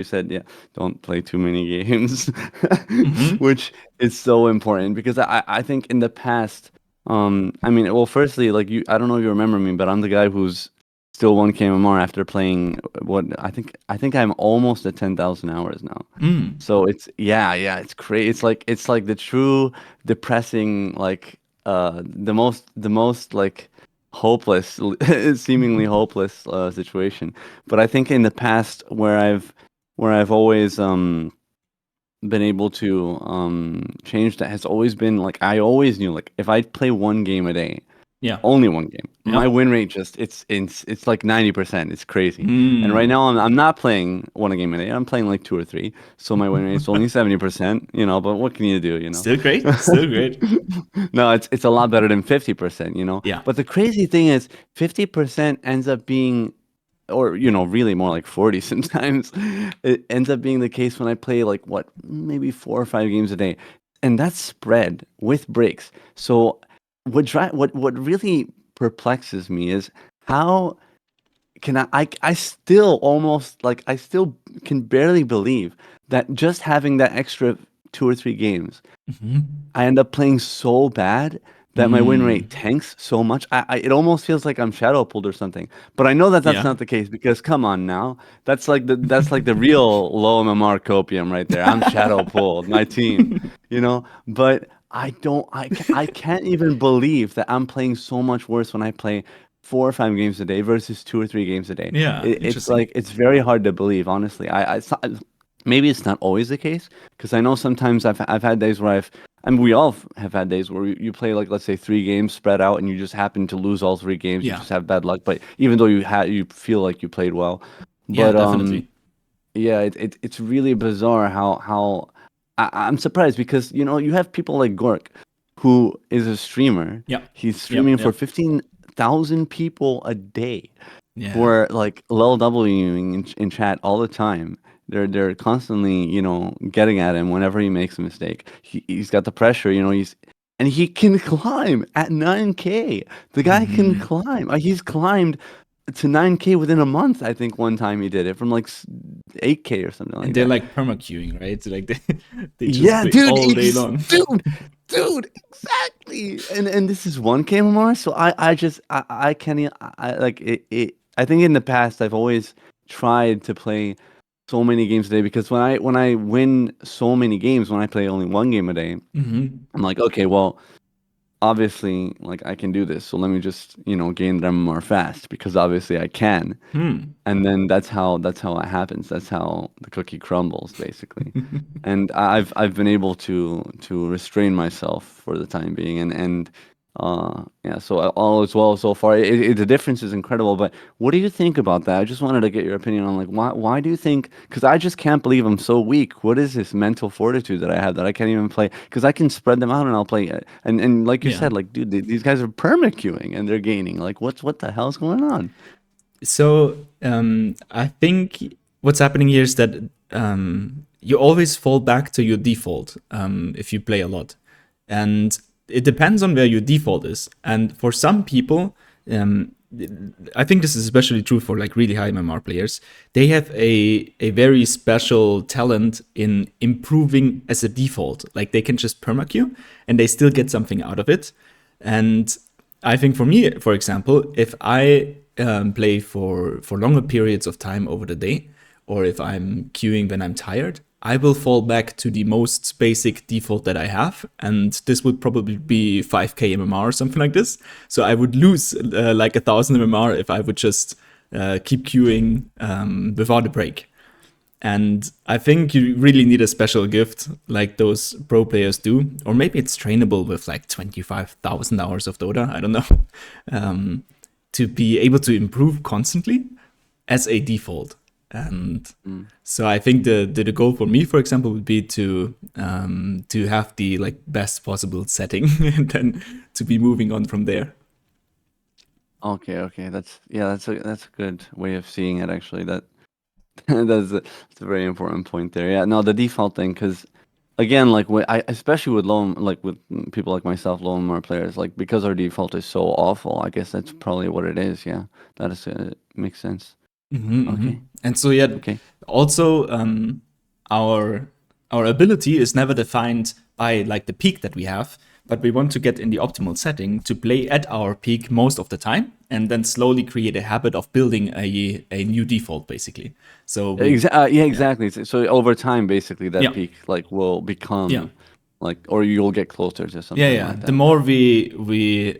you said, yeah, don't play too many games, Hmm. which is so important because I think in the past, I mean, well, firstly, like I don't know if you remember me, but I'm the guy who's still 1K MMR after playing what I think I'm almost at 10,000 hours now. Mm. So it's yeah, it's crazy. It's like the true depressing like the most like hopeless seemingly hopeless situation. But I think in the past where I've always been able to change that has always been like I always knew like if I play one game a day, Yeah. only one game. My Yep. win rate just it's like 90%. It's crazy. And right Mm. now I'm not playing one game a day. I'm playing like two or three. So my win rate's only 70%, but what can you do, Still great. Still great. No, it's a lot better than 50%. Yeah. But the crazy thing is 50% ends up being or really more like 40 sometimes. It ends up being the case when I play like what, maybe 4 or 5 games a day. And that's spread with breaks. So what really perplexes me is how can I still almost like I still can barely believe that just having that extra 2 or 3 games Hmm. I end up playing so bad that my win rate Mm. tanks so much. It almost feels like I'm shadow pulled or something. But I know that that's Yeah. not the case because come on now, that's like the real low MMR copium right there. I'm shadow pulled, my team, But I can't even believe that I'm playing so much worse when I play 4 or 5 games a day versus 2 or 3 games a day. Yeah. It's Interesting. like it's very hard to believe, honestly. Maybe it's not always the case because I know sometimes I've had days where we all have had days where you play like let's say 3 games spread out and you just happen to lose all 3 games. You Yeah. just have bad luck, but even though you feel like you played well, Yeah. but Definitely. yeah, it's really bizarre how I'm surprised because you have people like Gork, who is a streamer. Yeah. He's Yep. streaming for Yep. 15,000 people a day who Yeah. are like LLWing in chat all the time. They're constantly, getting at him whenever he makes a mistake. He's got the pressure, and he can climb at 9K. The guy can Hmm. climb. He's climbed to 9K within a month. I think one time he did it from like 8K or something And like they're that. like perma queuing, right? So like they just Yeah, play dude, all day long. dude, exactly. And this is 1K MMR, so I can't like it. I think in the past I've always tried to play so many games a day because when I win so many games when I play only one game a day, Hmm. I'm like, okay, well, obviously, like I can do this, so let me just gain them more fast because obviously I can. Hmm. And then that's how it happens. That's how the cookie crumbles, basically. And I've been able to restrain myself for the time being, and yeah. So all is well so far. The difference is incredible. But what do you think about that? I just wanted to get your opinion on like why do you think? Because I just can't believe I'm so weak. What is this mental fortitude that I have that I can't even play? Because I can spread them out and I'll play. And like you Yeah. said, like dude, these guys are perma queuing and they're gaining. Like what the hell's going on? So I think what's happening here is that you always fall back to your default if you play a lot, and it depends on where your default is. And for some people, um, I think this is especially true for like really high MMR players. They have a very special talent in improving as a default. Like they can just permaqueue and they still get something out of it. And I think for me, for example, if I play for longer periods of time over the day, or if I'm queuing when I'm tired, I will fall back to the most basic default that I have, and this would probably be 5k MMR or something like this. So I would lose like 1,000 MMR if I would just keep queuing without a break. And I think you really need a special gift like those pro players do. Or maybe it's trainable with like 25,000 hours of Dota. I don't know. Um, to be able to improve constantly as a default. And Mm. so I think the goal for me, for example, would be to have the like best possible setting and then to be moving on from there. Okay. That's a good way of seeing it actually. That's a very important point there. Yeah, no, the default thing, because again, like especially with like with people like myself, low MMR players, like because our default is so awful. I guess that's probably what it is. Yeah, that is makes sense. Mm-hmm. Okay. And so yeah, Okay. also our our ability is never defined by like the peak that we have, but we want to get in the optimal setting to play at our peak most of the time, and then slowly create a habit of building a new default, basically. So we Yeah, yeah exactly. So over time, basically, that yeah peak like will yeah become like, or you'll get closer to yeah something yeah. like The that. more we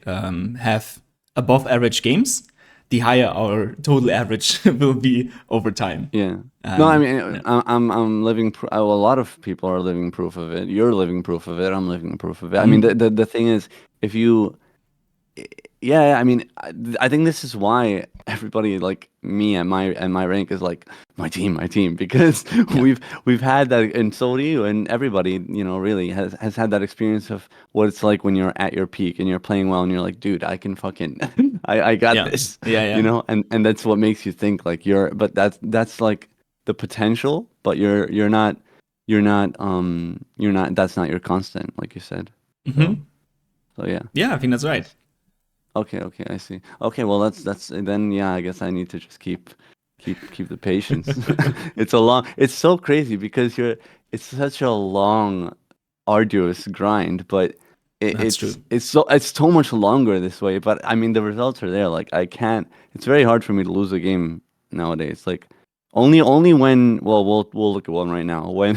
have above average games, the higher our total average will be over time. Yeah. No, I mean, Yeah. I'm living. A lot of people are living proof of it. You're living proof of it. I'm living proof of it. I mean, Mhm. the thing is, if you yeah, I mean, I think this is why everybody like me and my rank is like my team, because Yeah. we've had that, and so do you, and everybody, really has had that experience of what it's like when you're at your peak and you're playing well, and you're like, dude, I can fucking, I got Yeah. this, Yeah. Yeah. and that's what makes you think like but that's like the potential, but you're not, that's not your constant, like you said, so Hmm. so yeah. Yeah, I think that's right. Okay, okay, I see. Okay, well that's then yeah, I guess I need to just keep the patience. It's so crazy because it's such a long, arduous grind, but That's true. it's so much longer this way, but I mean the results are there. Like I can't it's very hard for me to lose a game nowadays. Like only when, well, we'll look at one right now. When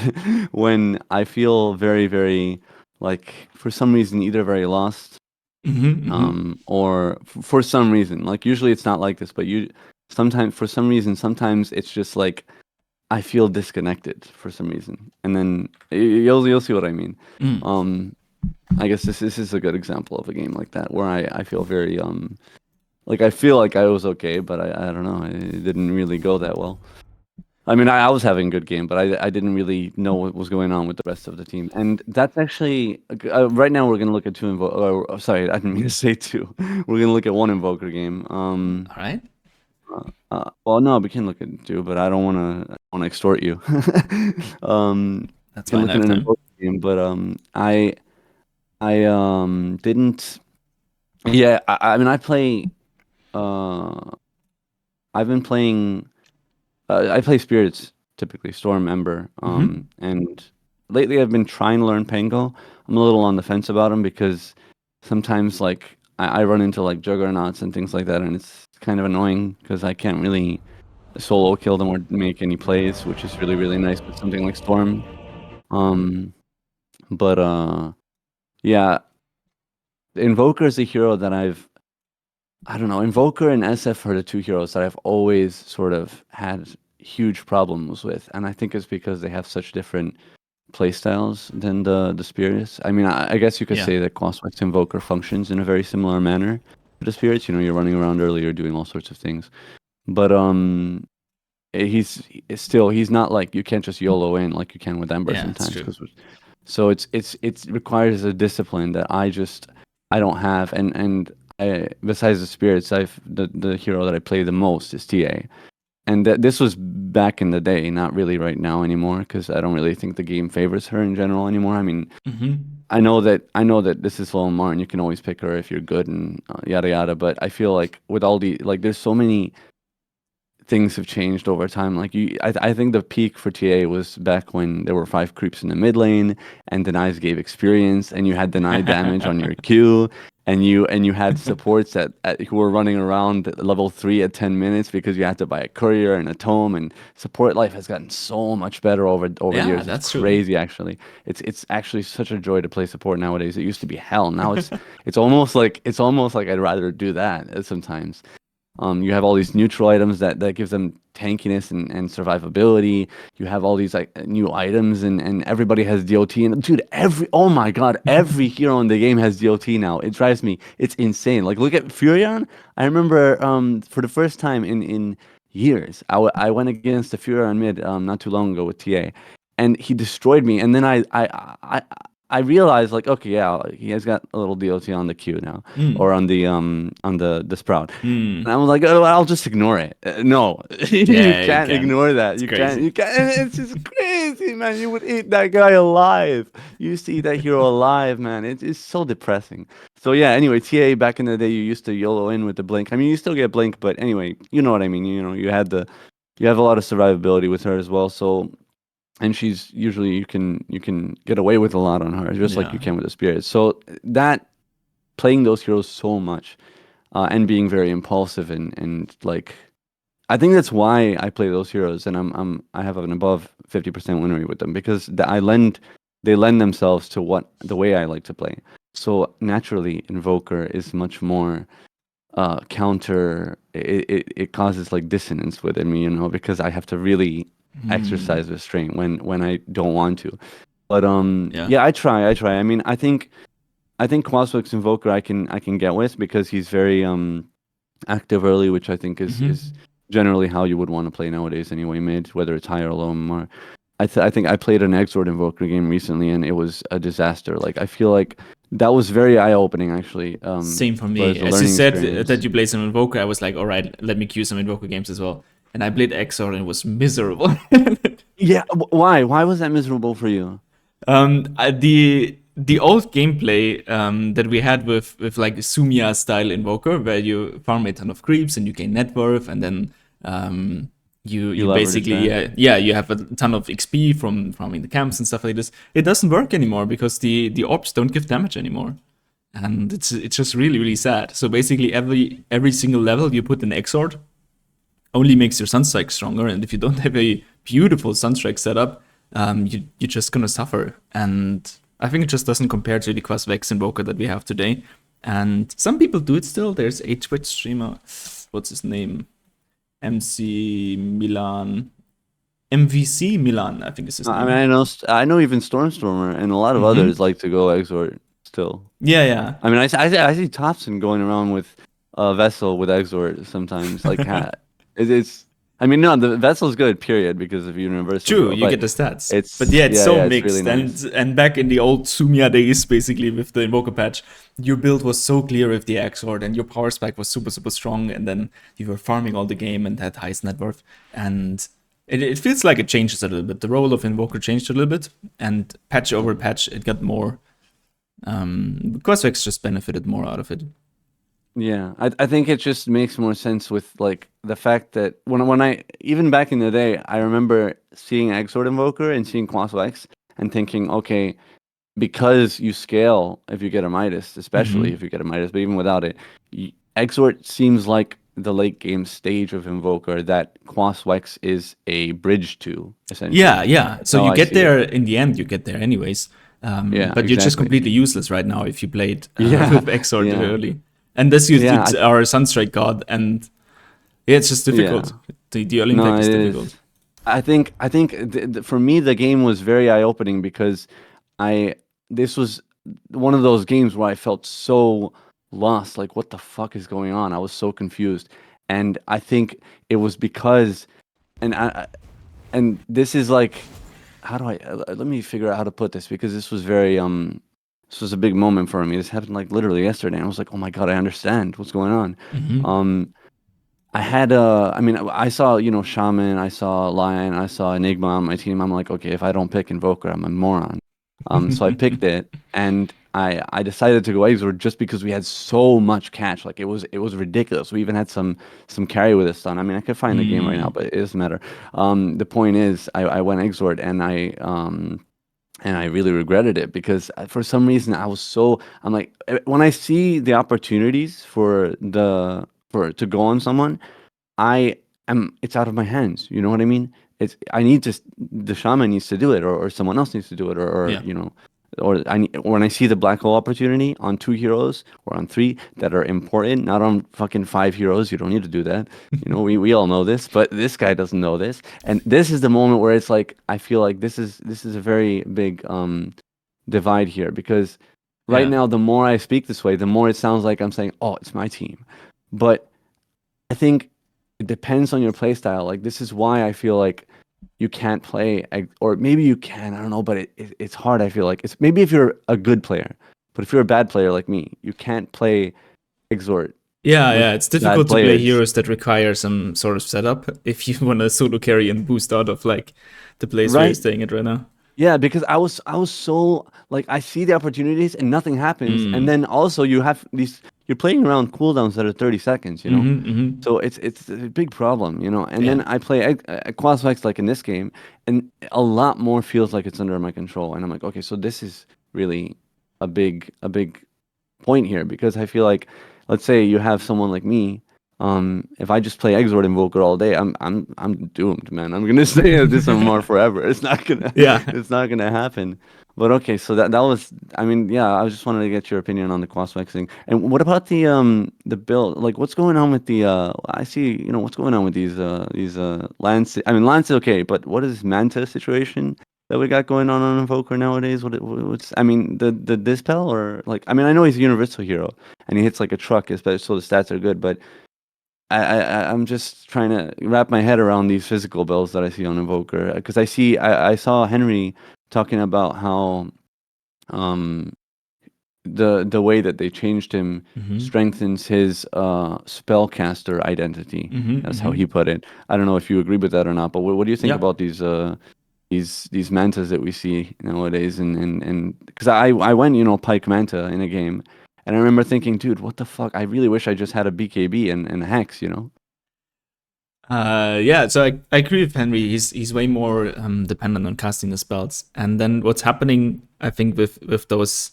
when I feel very, very like for some reason either very lost, Hmm. Hmm. or for some reason, like usually it's not like this, but sometimes for some reason, sometimes it's just like I feel disconnected for some reason, and then you'll see what I mean. Mm. um I guess this is a good example of a game like that where I feel very like I feel like I was okay, but I don't know, it didn't really go that well. I mean, I was having a good game, but I didn't really know what was going on with the rest of the team. And that's actually right now we're gonna look at two sorry, I didn't mean to say two. We're gonna look at one Invoker game. All right. Well, no, we can look at two, but I don't wanna extort you. That's We can fine. I look at have an time. Invoker game, but I didn't. Yeah, I mean, uh I've been playing. I play spirits typically, Storm, Ember, Hmm. and lately I've been trying to learn Pango. I'm a little on the fence about them because sometimes like I run into like juggernauts and things like that, and it's kind of annoying because I can't really solo kill them or make any plays, which is really, really nice with something like Storm. Um, but yeah, Invoker is a hero that I don't know. Invoker and SF are the two heroes that I've always sort of had huge problems with, and I think it's because they have such different playstyles than the Spirits. I mean, I guess you could Yeah. say that Crosswise Invoker functions in a very similar manner to the Spirits. You're running around early, you're doing all sorts of things, but he's not like you can't just YOLO in like you can with Ember Yeah. It's sometimes true. because so it requires a discipline that I don't have, and besides the spirits, the hero that I play the most is TA, and this was back in the day, not really right now anymore, because I don't really think the game favors her in general anymore. I mean, Hmm. I know that this is Lone Martin. You can always pick her if you're good and yada yada. But I feel like with all the like, there's so many things have changed over time. Like I think the peak for TA was back when there were 5 creeps in the mid lane, and denies gave experience, and you had deny damage on your Q, and you had supports who were running around at level 3 at 10 minutes because you had to buy a courier and a tome. And support life has gotten so much better over the Yeah, years. It's that's true. crazy, actually. It's actually such a joy to play support nowadays. It used to be hell. Now it's almost like I'd rather do that sometimes. You have all these neutral items that gives them tankiness and survivability. You have all these like new items, and everybody has DOT. And dude, oh my god, every hero in the game has DOT now. It drives me. It's insane. Like look at Furion. I remember for the first time in years, I went against the Furion mid not too long ago with TA, and he destroyed me. And then I realized like, okay, yeah, he has got a little DOT on the Q now, or Mm. on the Sprout. And Mm. I was like, oh, I'll just ignore it. No, you Yeah, you can't can. ignore that. It's You can't. crazy. You can't. And it's just crazy, man. You would eat that guy alive. You see that hero alive, man. It's so depressing. So yeah, anyway, TA back in the day, you used to YOLO in with the blink. I mean, you still get blink, but anyway, you know what I mean. You know, you have a lot of survivability with her as well. So, and she's usually you can get away with a lot on her, just like Yeah. you can with the spirit. So that playing those heroes so much, and being very impulsive and like, I think that's why I play those heroes, and I have an above 50% win rate with them because they lend themselves to what the way I like to play. So naturally, Invoker is much more counter. It causes like dissonance within me, because I have to really Hmm. exercise restraint when I don't want to. But Yeah. yeah, I try. I mean, I think Quaswick's Invoker I can get with because he's very active early, which I think is Hmm. generally how you would want to play nowadays anyway, mid, whether it's high or low. Or I think I played an Exort Invoker game recently and it was a disaster. Like I feel like that was very eye opening actually, Same for as far me. as the As you learning said that experience. you played some Invoker, I was like, all right, let me queue some Invoker games as well. And I played Exor and it was miserable. Yeah, why? Why was that miserable for you? The old gameplay that we had with like Sumia style Invoker, where you farm a ton of creeps and you gain net worth, and then You you leverage basically that. you have a ton of XP from farming the camps and stuff like this. It doesn't work anymore because the orbs don't give damage anymore, and it's just really really sad. So basically every single level you put an Exort only makes your Sunstrike stronger. And if you don't have a beautiful Sunstrike setup, you're just gonna suffer. And I think it just doesn't compare to the Quasvex Invoker that we have today. And some people do it still. There's a Twitch streamer, what's his name? MC Milan, MVC Milan, I think is his I mean, name. I know even Stormstormer and a lot of Mm-hmm. others like to go Exort still. Yeah, yeah. I mean, I see Thompson going around with a vessel with Exort sometimes. Like, it's. I mean, no, the vessel's good, period, because of Universal True, Girl. you But get the stats. But it's yeah, it's yeah, so yeah, it's really mixed. nice. And back in the old Sumia days, basically with the Invoker patch, your build was so clear with the Exort and your power spike was super, super strong, and then you were farming all the game and had highest net worth. And it feels like it changes a little bit. The role of Invoker changed a little bit, and patch over patch, it got more. Cosvex just benefited more out of it. Yeah, I think it just makes more sense with like the fact that when I even back in the day, I remember seeing Exort Invoker and seeing Quaswex and thinking, okay, because you scale if you get a Midas, especially Mm-hmm. if you get a Midas, but even without it, Exort seems like the late game stage of Invoker that Quaswex is a bridge to, essentially. Yeah, yeah. That's So how you I get see it. there in the end. You get there anyways. Yeah, But you're just exactly. completely useless right now if you played Yeah, with Exort yeah, early, unless yeah, you are a Sunstrike god, and yeah, it's just yeah. difficult. The early No, impact it is difficult. is. I think for me the game was very eye opening because I this was one of those games where I felt so lost. Like, what the fuck is going on? I was so confused, and I think it was because, and and this is like, how do I let me figure out how to put this because this was very this was a big moment for me. This happened like literally yesterday, and I was like, oh my god, I understand what's going on. Hmm. Um, I had I mean, I saw, Shaman, I saw Lion, I saw Enigma on my team. I'm like, okay, if I don't pick Invoker, I'm a moron. So I picked it, and I decided to go Exort just because we had so much catch. Like it was ridiculous. We even had some carry with us done. I mean, I could find the game right now, Mm, but it doesn't matter. The point is, I went Exort, and I really regretted it because for some reason I'm like, when I see the opportunities for to go on someone, I it's out of my hands. You know what I mean? I need to the shaman needs to do it, or someone else needs to do it, or yeah. or when I see the black hole opportunity on 2 heroes or on 3 that are important, not on fucking 5 heroes. You don't need to do that. We all know this, but this guy doesn't know this, and this is the moment where it's like I feel like this is a very big divide here because right Yeah. now the more I speak this way, the more it sounds like I'm saying, oh, it's my team, but I think it depends on your play style. Like this is why I feel like you can't play, or maybe you can. I don't know, but it's hard. I feel like it's maybe if you're a good player, but if you're a bad player like me, you can't play Exort Yeah, with yeah, it's bad difficult to play players. heroes that require some sort of setup if you want to solo carry and boost out of like the place where you're Right? staying at right now. Yeah, because I was so like I see the opportunities and nothing happens, and Mm. then also you have these you're playing around cooldowns that are 30 seconds, you know. Mm-hmm, mm-hmm. So it's a big problem, you know. And Yeah. then I play Quasvex like in this game, and a lot more feels like it's under my control, and I'm like, okay, so this is really a big point here because I feel like, let's say you have someone like me, if I just play Exort Invoker all day, I'm doomed, man. I'm gonna stay at this MMR forever. It's not gonna Yeah. it's not gonna happen. But okay, so that was, I mean, yeah, I just wanted to get your opinion on the crossflex thing. And what about the build? Like, what's going on with the I see, you know, what's going on with these Lance? I mean, Lance is okay, but what is this Manta situation that we got going on Invoker nowadays? What's, I mean, the Dispel, or like, I mean, I know he's a universal hero and he hits like a truck, especially, so the stats are good, but I'm just trying to wrap my head around these physical builds that I see on Invoker, because I saw Henry talking about how um the way that they changed him Mm-hmm. strengthens his spellcaster identity. Mm-hmm. That's how Mm-hmm. he put it. I don't know if you agree with that or not, but what do you think Yeah. about these mantas that we see nowadays? And because I went, you know, Pike Manta in a game, and I remember thinking, dude, what the fuck? I really wish I just had a BKB and a Hex, you know? Yeah, so I agree with Henry. He's way more dependent on casting the spells. And then what's happening, I think, with those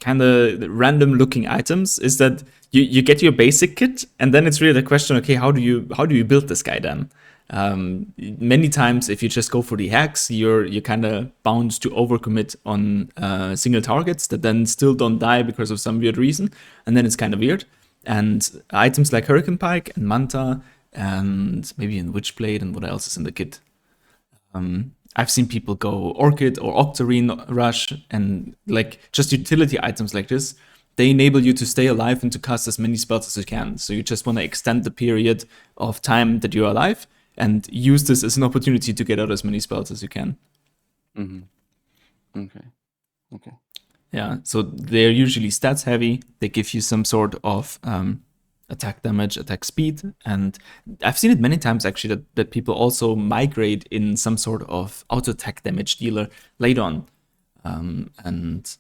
kind of random looking items is that you get your basic kit, and then it's really the question, okay, how do you build this guy then? Many times, if you just go for the hacks, you're kind of bound to overcommit on single targets that then still don't die because of some weird reason, and then it's kind of weird. And items like Hurricane Pike and Manta and maybe in Witchblade and what else is in the kit. I've seen people go Orchid or Octarine Rush, and like just utility items like this, they enable you to stay alive and to cast as many spells as you can. So you just want to extend the period of time that you're alive and use this as an opportunity to get out as many spells as you can. Mm-hmm. Okay. Okay. Yeah, so they're usually stats heavy. They give you some sort of attack damage, attack speed, and I've seen it many times actually that people also migrate in some sort of auto attack damage dealer later on. And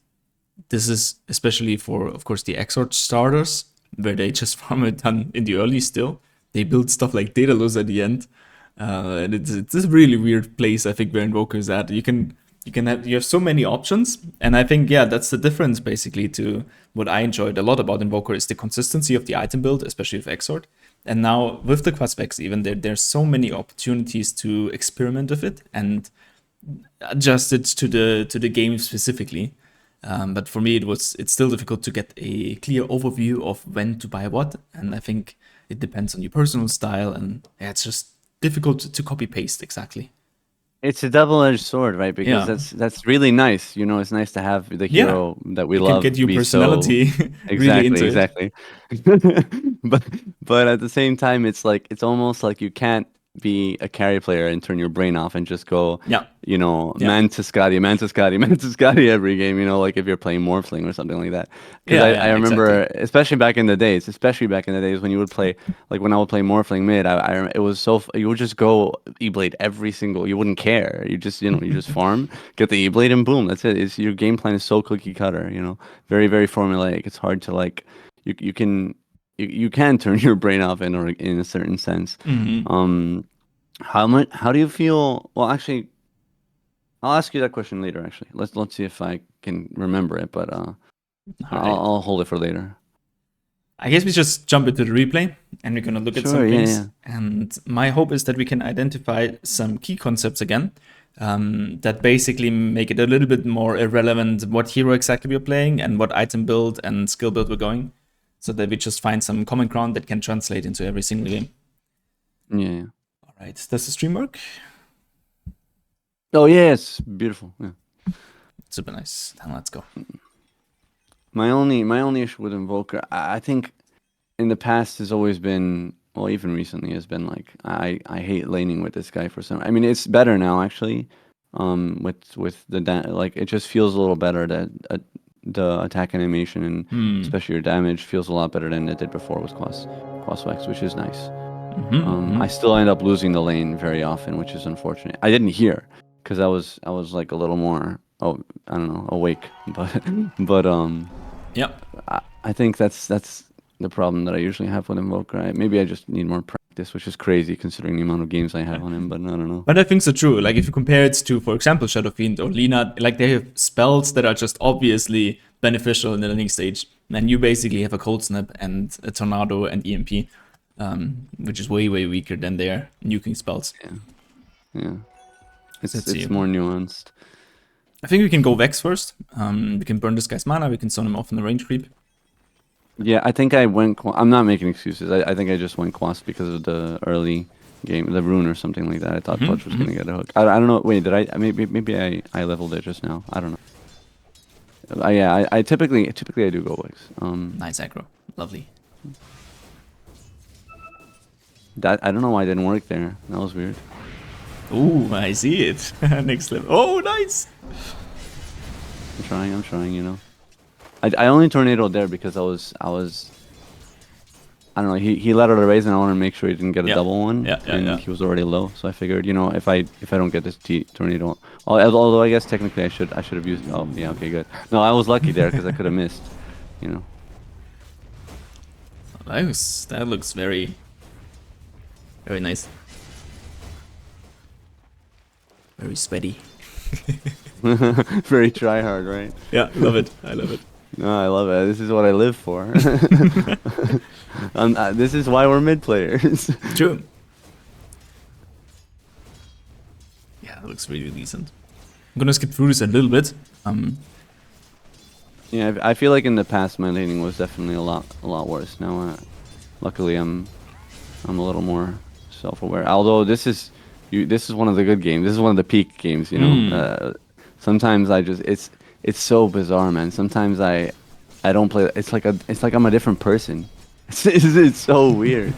this is especially for, of course, the Exort starters, where they just farm a ton in the early still. They build stuff like Daedalus at the end. And it's a really weird place, I think, where Invoker is at. You have so many options, and I think, yeah, that's the difference basically to what I enjoyed a lot about Invoker is the consistency of the item build, especially with Exort. And now with the Quasvex, even there's so many opportunities to experiment with it and adjust it to the game specifically. But for me, it's still difficult to get a clear overview of when to buy what, and I think it depends on your personal style, and yeah, it's just difficult to copy paste exactly. It's a double-edged sword, right? Because Yeah, that's really nice. You know, it's nice to have the yeah, hero that we it can love get your be so personality really exactly, into it. exactly. But but at the same time, it's like it's almost like you can't be a carry player and turn your brain off and just go, Yeah, you know, yeah, Mantiscati, Mantiscati, Mantiscati every game, you know, like if you're playing Morphling or something like that. Because yeah, I yeah, exactly. remember, especially back in the days when you would play, like when I would play Morphling mid, it was you would just go E-Blade every single, you wouldn't care. You just, you know, you just farm, get the E-Blade and boom, that's it. Your game plan is so cookie cutter, you know, very, very formulaic. It's hard to like, you can, you can turn your brain off in a certain sense. Hmm. Um, how do you feel? Well, actually, I'll ask you that question later. Actually, let's see if I can remember it. But All I'll right. I'll hold it for later. I guess we just jump into the replay and we're gonna look at some Sure. Yeah. things. Yeah. And my hope is that we can identify some key concepts again that basically make it a little bit more irrelevant what hero exactly we're playing and what item build and skill build we're going, so that we just find some common ground that can translate into every single game. Yeah. Yeah. All right, does the stream work? Oh yeah, it's beautiful. Yeah. Super nice. Then let's go. My only issue with Invoker, I think in the past has always been, well, even recently has been like I hate laning with this guy for some. I mean, it's better now actually. With like it just feels a little better that the attack animation and Hmm. especially your damage feels a lot better than it did before with Quaswex, which is nice. Mm-hmm, I mm-hmm. still end up losing the lane very often, which is unfortunate. I didn't hear because I was like a little more, oh, I don't know, awake. But Yeah. I think that's the problem that I usually have with Invoker. Maybe I just need more practice, which is crazy considering the amount of games I have on him. But I don't know. But I think so true. Like if you compare it to, for example, Shadow Fiend or Lina, like they have spells that are just obviously beneficial in the landing stage, and you basically have a Cold Snap and a Tornado and EMP, which is way weaker than their nuking spells. Yeah, So let's it's see. more nuanced. I think we can go Vex first. We can burn this guy's mana. We can stun him off in the range creep. Yeah, I think I went. I'm not making excuses. I think I just went Quas because of the early game, the rune or something like that. I thought Clutch was gonna get a hook. I don't know. Wait, did I? Maybe I leveled it just now. I don't know. Yeah, I typically I do go Wix. Nice aggro. Lovely. That I don't know why it didn't work there. That was weird. Ooh, I see it. Next level. Oh, nice. I'm trying. You know. I only tornadoed there because I was I don't know, he let out a raise and I wanted to make sure he didn't get a double one. And he was already low, so I figured, you know, if I don't get this tornado, although I guess technically I should have used, oh yeah, okay, good. No, I was lucky there because I could have missed, you know. That looks very nice. Very sweaty. Very try hard, right? Yeah, love it. I love it. No, I love it. This is what I live for. This is why we're mid players. True. Yeah, it looks really decent. I'm gonna skip through this a little bit. Yeah, I feel like in the past my laning was definitely a lot worse. Now, luckily I'm a little more self-aware. Although this is one of the good games. This is one of the peak games. You know, sometimes it's so bizarre, man. Sometimes I don't play. It's like I'm a different person. It's so weird.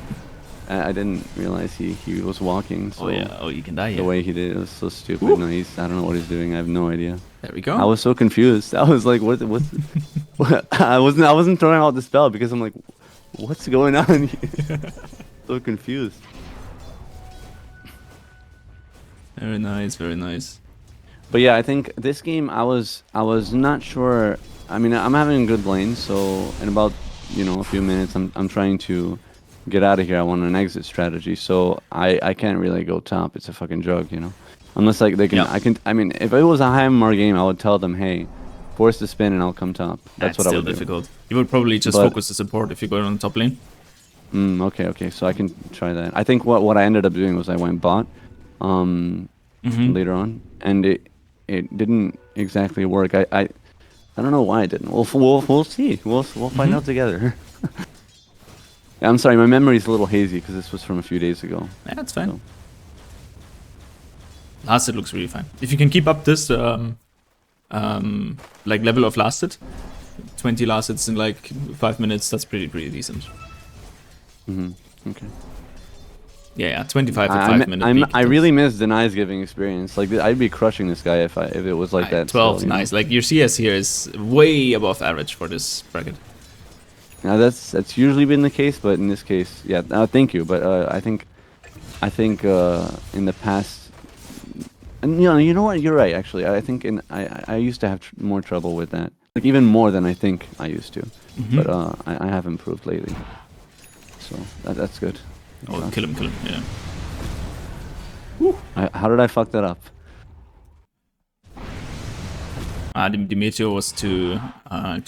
I didn't realize he was walking. So oh yeah. Oh, you can die here. The way he did it was so stupid. Ooh. No, I don't know what he's doing. I have no idea. There we go. I was so confused. I was like, what? I wasn't throwing out the spell because I'm like, what's going on here? So confused. Very nice. Very nice. But yeah, I think this game I was not sure. I mean, I'm having a good lane, so in about, you know, a few minutes I'm trying to get out of here. I want an exit strategy, so I can't really go top. It's a fucking joke, you know. Unless like they can, I mean, if it was a high MMR game, I would tell them, hey, force the spin and I'll come top. That's what I would do. Difficult. You would probably just focus the support if you go on the top lane. Okay, so I can try that. I think what I ended up doing was I went bot later on, and it didn't exactly work. I don't know why it didn't. We'll see. We'll find out together. Yeah, I'm sorry, my memory's a little hazy because this was from a few days ago. Yeah, that's fine. So. Lasted looks really fine. If you can keep up this like level of lasted, 20 lasteds in like 5 minutes, that's pretty decent. Okay. Yeah, 25 to 5 minutes. I really miss Denai's giving experience. Like I'd be crushing this guy if it was like that. 12, still, nice. Like your CS here is way above average for this bracket. Now that's usually been the case, but in this case, yeah. Thank you, but I think in the past, and you know what, you're right. Actually, I think I used to have more trouble with that, like even more than I think I used to. But I have improved lately, so that's good. Oh, kill him, yeah. How did I fuck that up? The meteor was too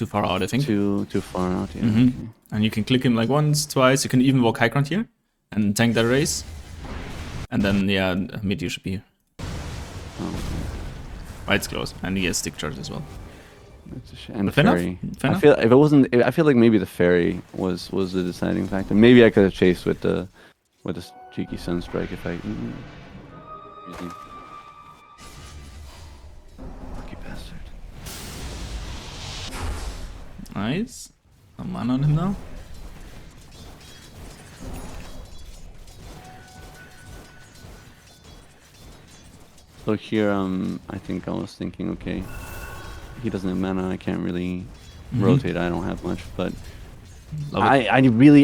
far out, I think. Too far out, yeah. Okay. And you can click him like once, twice. You can even walk high ground here and tank that race. And then, yeah, meteor should be here. Oh, okay. Right, it's close. And he has stick charge as well. That's a shame. And the fairy. I feel like maybe the fairy was the deciding factor. Maybe I could have chased with the cheeky sunstrike if I. Lucky bastard. Nice. No mana on him now. So here, I think I was thinking, okay, he doesn't have mana. I can't really rotate. I don't have much, but Love it.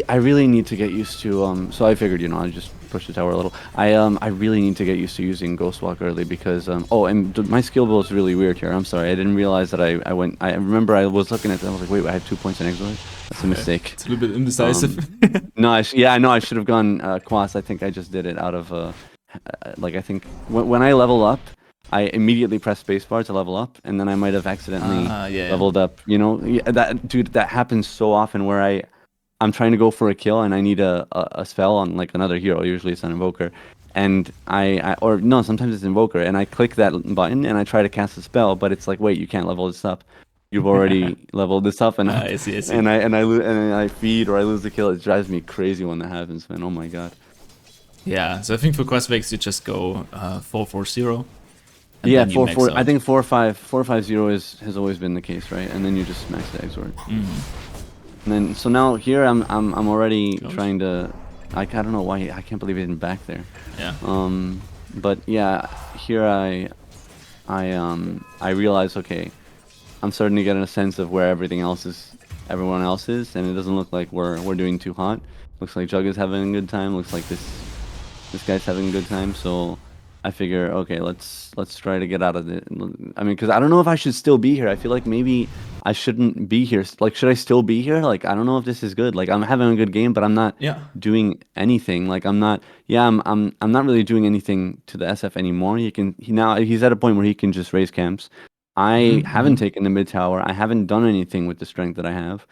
I really need to get used to so I figured, you know, I just push the tower a little. I really need to get used to using Ghost Walk early because oh, and my skill build is really weird here. I'm sorry. I didn't realize that I remember I was looking at that. I was like, wait, I have 2 points in Exort. That's a mistake. It's a little bit indecisive. No, yeah, I know I should have gone Quas. I think I just did it out of like I think when I level up, I immediately press spacebar to level up, and then I might have accidentally Yeah. leveled up. You know, yeah, that dude, that happens so often where I'm trying to go for a kill and I need a spell on like another hero. Usually it's an Invoker, and or no, sometimes it's Invoker, and I click that button and I try to cast a spell, but it's like, wait, you can't level this up. You've already leveled this up, and I see. and I feed or I lose the kill. It drives me crazy when that happens, man. Oh my god. Yeah, so I think for Questvex you just go 4-4-0. Yeah, 4-4. I think 4-5-0 has always been the case, right? And then you just max the Exort. And then so now here I'm already trying to. I don't know why I can't believe he didn't back there. Yeah. But yeah, here I realize, okay, I'm starting to get a sense of where everyone else is, and it doesn't look like we're doing too hot. Looks like Jug is having a good time. Looks like this guy's having a good time. So I figure, okay, let's try to get out of it. I mean, because I don't know if I should still be here. I feel like maybe I shouldn't be here. Like, should I still be here? Like, I don't know if this is good. Like, I'm having a good game, but I'm not doing anything. Like, I'm not really doing anything to the SF anymore. He's at a point where he can just raise camps. I haven't taken the mid tower. I haven't done anything with the strength that I have.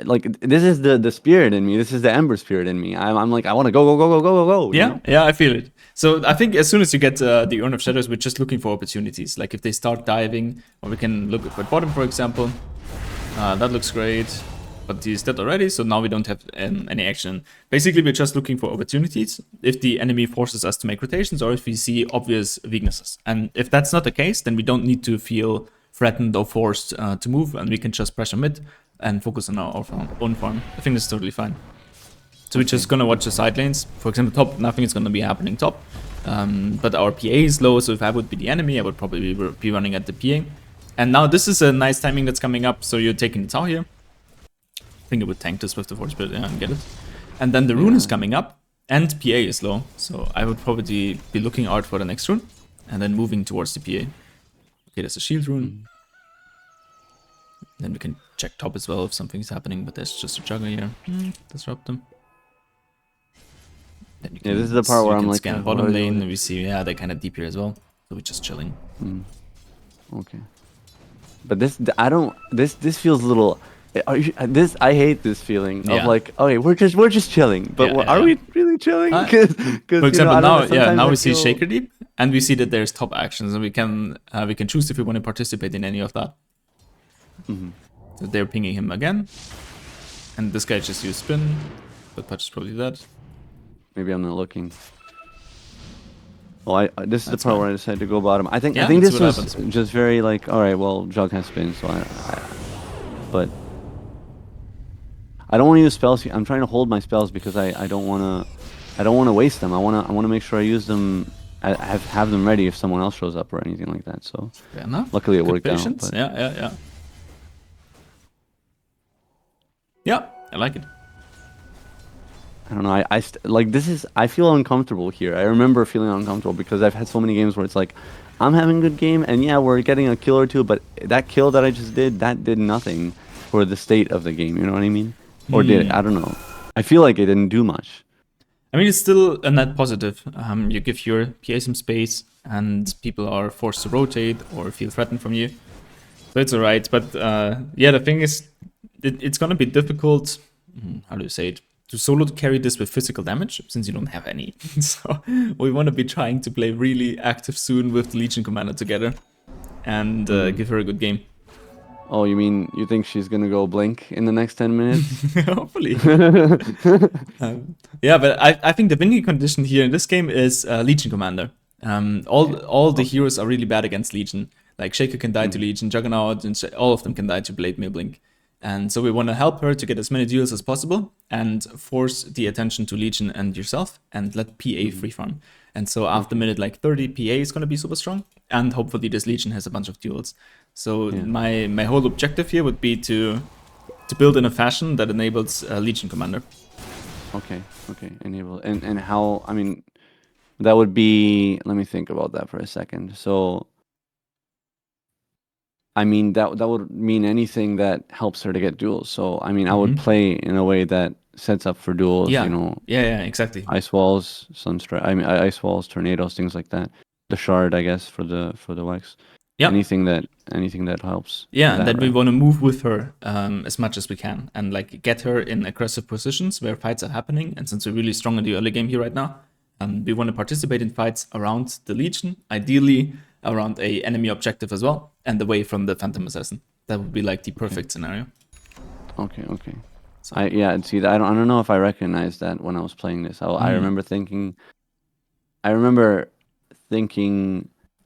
Like, this is the spirit in me. This is the Ember spirit in me. I'm like, I want to go. Yeah, you know? yeah, I feel it. So I think as soon as you get the Urn of Shadows, we're just looking for opportunities. Like if they start diving, or we can look at bottom, for example. That looks great, but he's dead already, so now we don't have any action. Basically, we're just looking for opportunities if the enemy forces us to make rotations or if we see obvious weaknesses. And if that's not the case, then we don't need to feel threatened or forced to move, and we can just pressure mid and focus on our own farm. I think that's totally fine. So we're just gonna watch the side lanes. For example, top, nothing is gonna be happening top. But our PA is low, so if I would be the enemy, I would probably be running at the PA. And now this is a nice timing that's coming up, so you're taking the tower here. I think I would tank this with the Force Spirit, and get it. And then the rune is coming up, and PA is low, so I would probably be looking out for the next rune, and then moving towards the PA. Okay, there's a shield rune. Then we can check top as well if something's happening, but there's just a jugger here. Disrupt them. Yeah, this is the part where I'm like, scan bottom lane, and we see, yeah, they're kind of deep here as well, so we're just chilling. Okay. But this feels a little. I hate this feeling of like, okay, we're just chilling, but are we really chilling? Because for example, now we see Shaker Deep, and we see that there's top actions, and we can choose if we want to participate in any of that. So they're pinging him again, and this guy just used spin, but Patch is probably dead. Maybe I'm not looking. Well, this is the part where I decided to go bottom. I think this was just very like, all right, well, Jug has spin, so but I don't want to use spells. I'm trying to hold my spells because I don't want to waste them. I want to make sure I use them. I have them ready if someone else shows up or anything like that. So luckily it worked out. But... Yeah, I like it. I don't know. I feel uncomfortable here. I remember feeling uncomfortable because I've had so many games where it's like, I'm having a good game, and yeah, we're getting a kill or two, but that kill that I just did, that did nothing for the state of the game. You know what I mean? Or did it? I don't know. I feel like it didn't do much. I mean, it's still a net positive. You give your PA some space, and people are forced to rotate or feel threatened from you. So it's alright. But yeah, the thing is, it's gonna be difficult. How do you say it? To solo carry this with physical damage, since you don't have any. So we want to be trying to play really active soon with the Legion Commander together and give her a good game. Oh, you think she's gonna go blink in the next 10 minutes? Hopefully. Yeah, but I think the winning condition here in this game is Legion Commander. All the heroes are really bad against Legion. Like Shaker can die to Legion, Juggernaut, and all of them can die to Blade Mail Blink. And so we want to help her to get as many duels as possible and force the attention to Legion and yourself and let PA free farm. And so after minute like 30, PA is going to be super strong. And hopefully this Legion has a bunch of duels. So my whole objective here would be to to build in a fashion that enables Legion Commander. Okay, enable. And how, I mean, that would be, let me think about that for a second. So, I mean, that would mean anything that helps her to get duels. So, I mean, I would play in a way that sets up for duels, Yeah, you know, yeah, exactly. ice walls, sunstrike, I mean, ice walls, tornadoes, things like that. The shard, I guess, for the Wex. Yeah. Anything that helps. Yeah, and that, then we right? want to move with her as much as we can and like get her in aggressive positions where fights are happening. And since we're really strong in the early game here right now, we want to participate in fights around the Legion, ideally around a enemy objective as well, and away from the Phantom Assassin. That would be like the perfect scenario. Okay. So, See, I don't know if I recognized that when I was playing this. I remember thinking,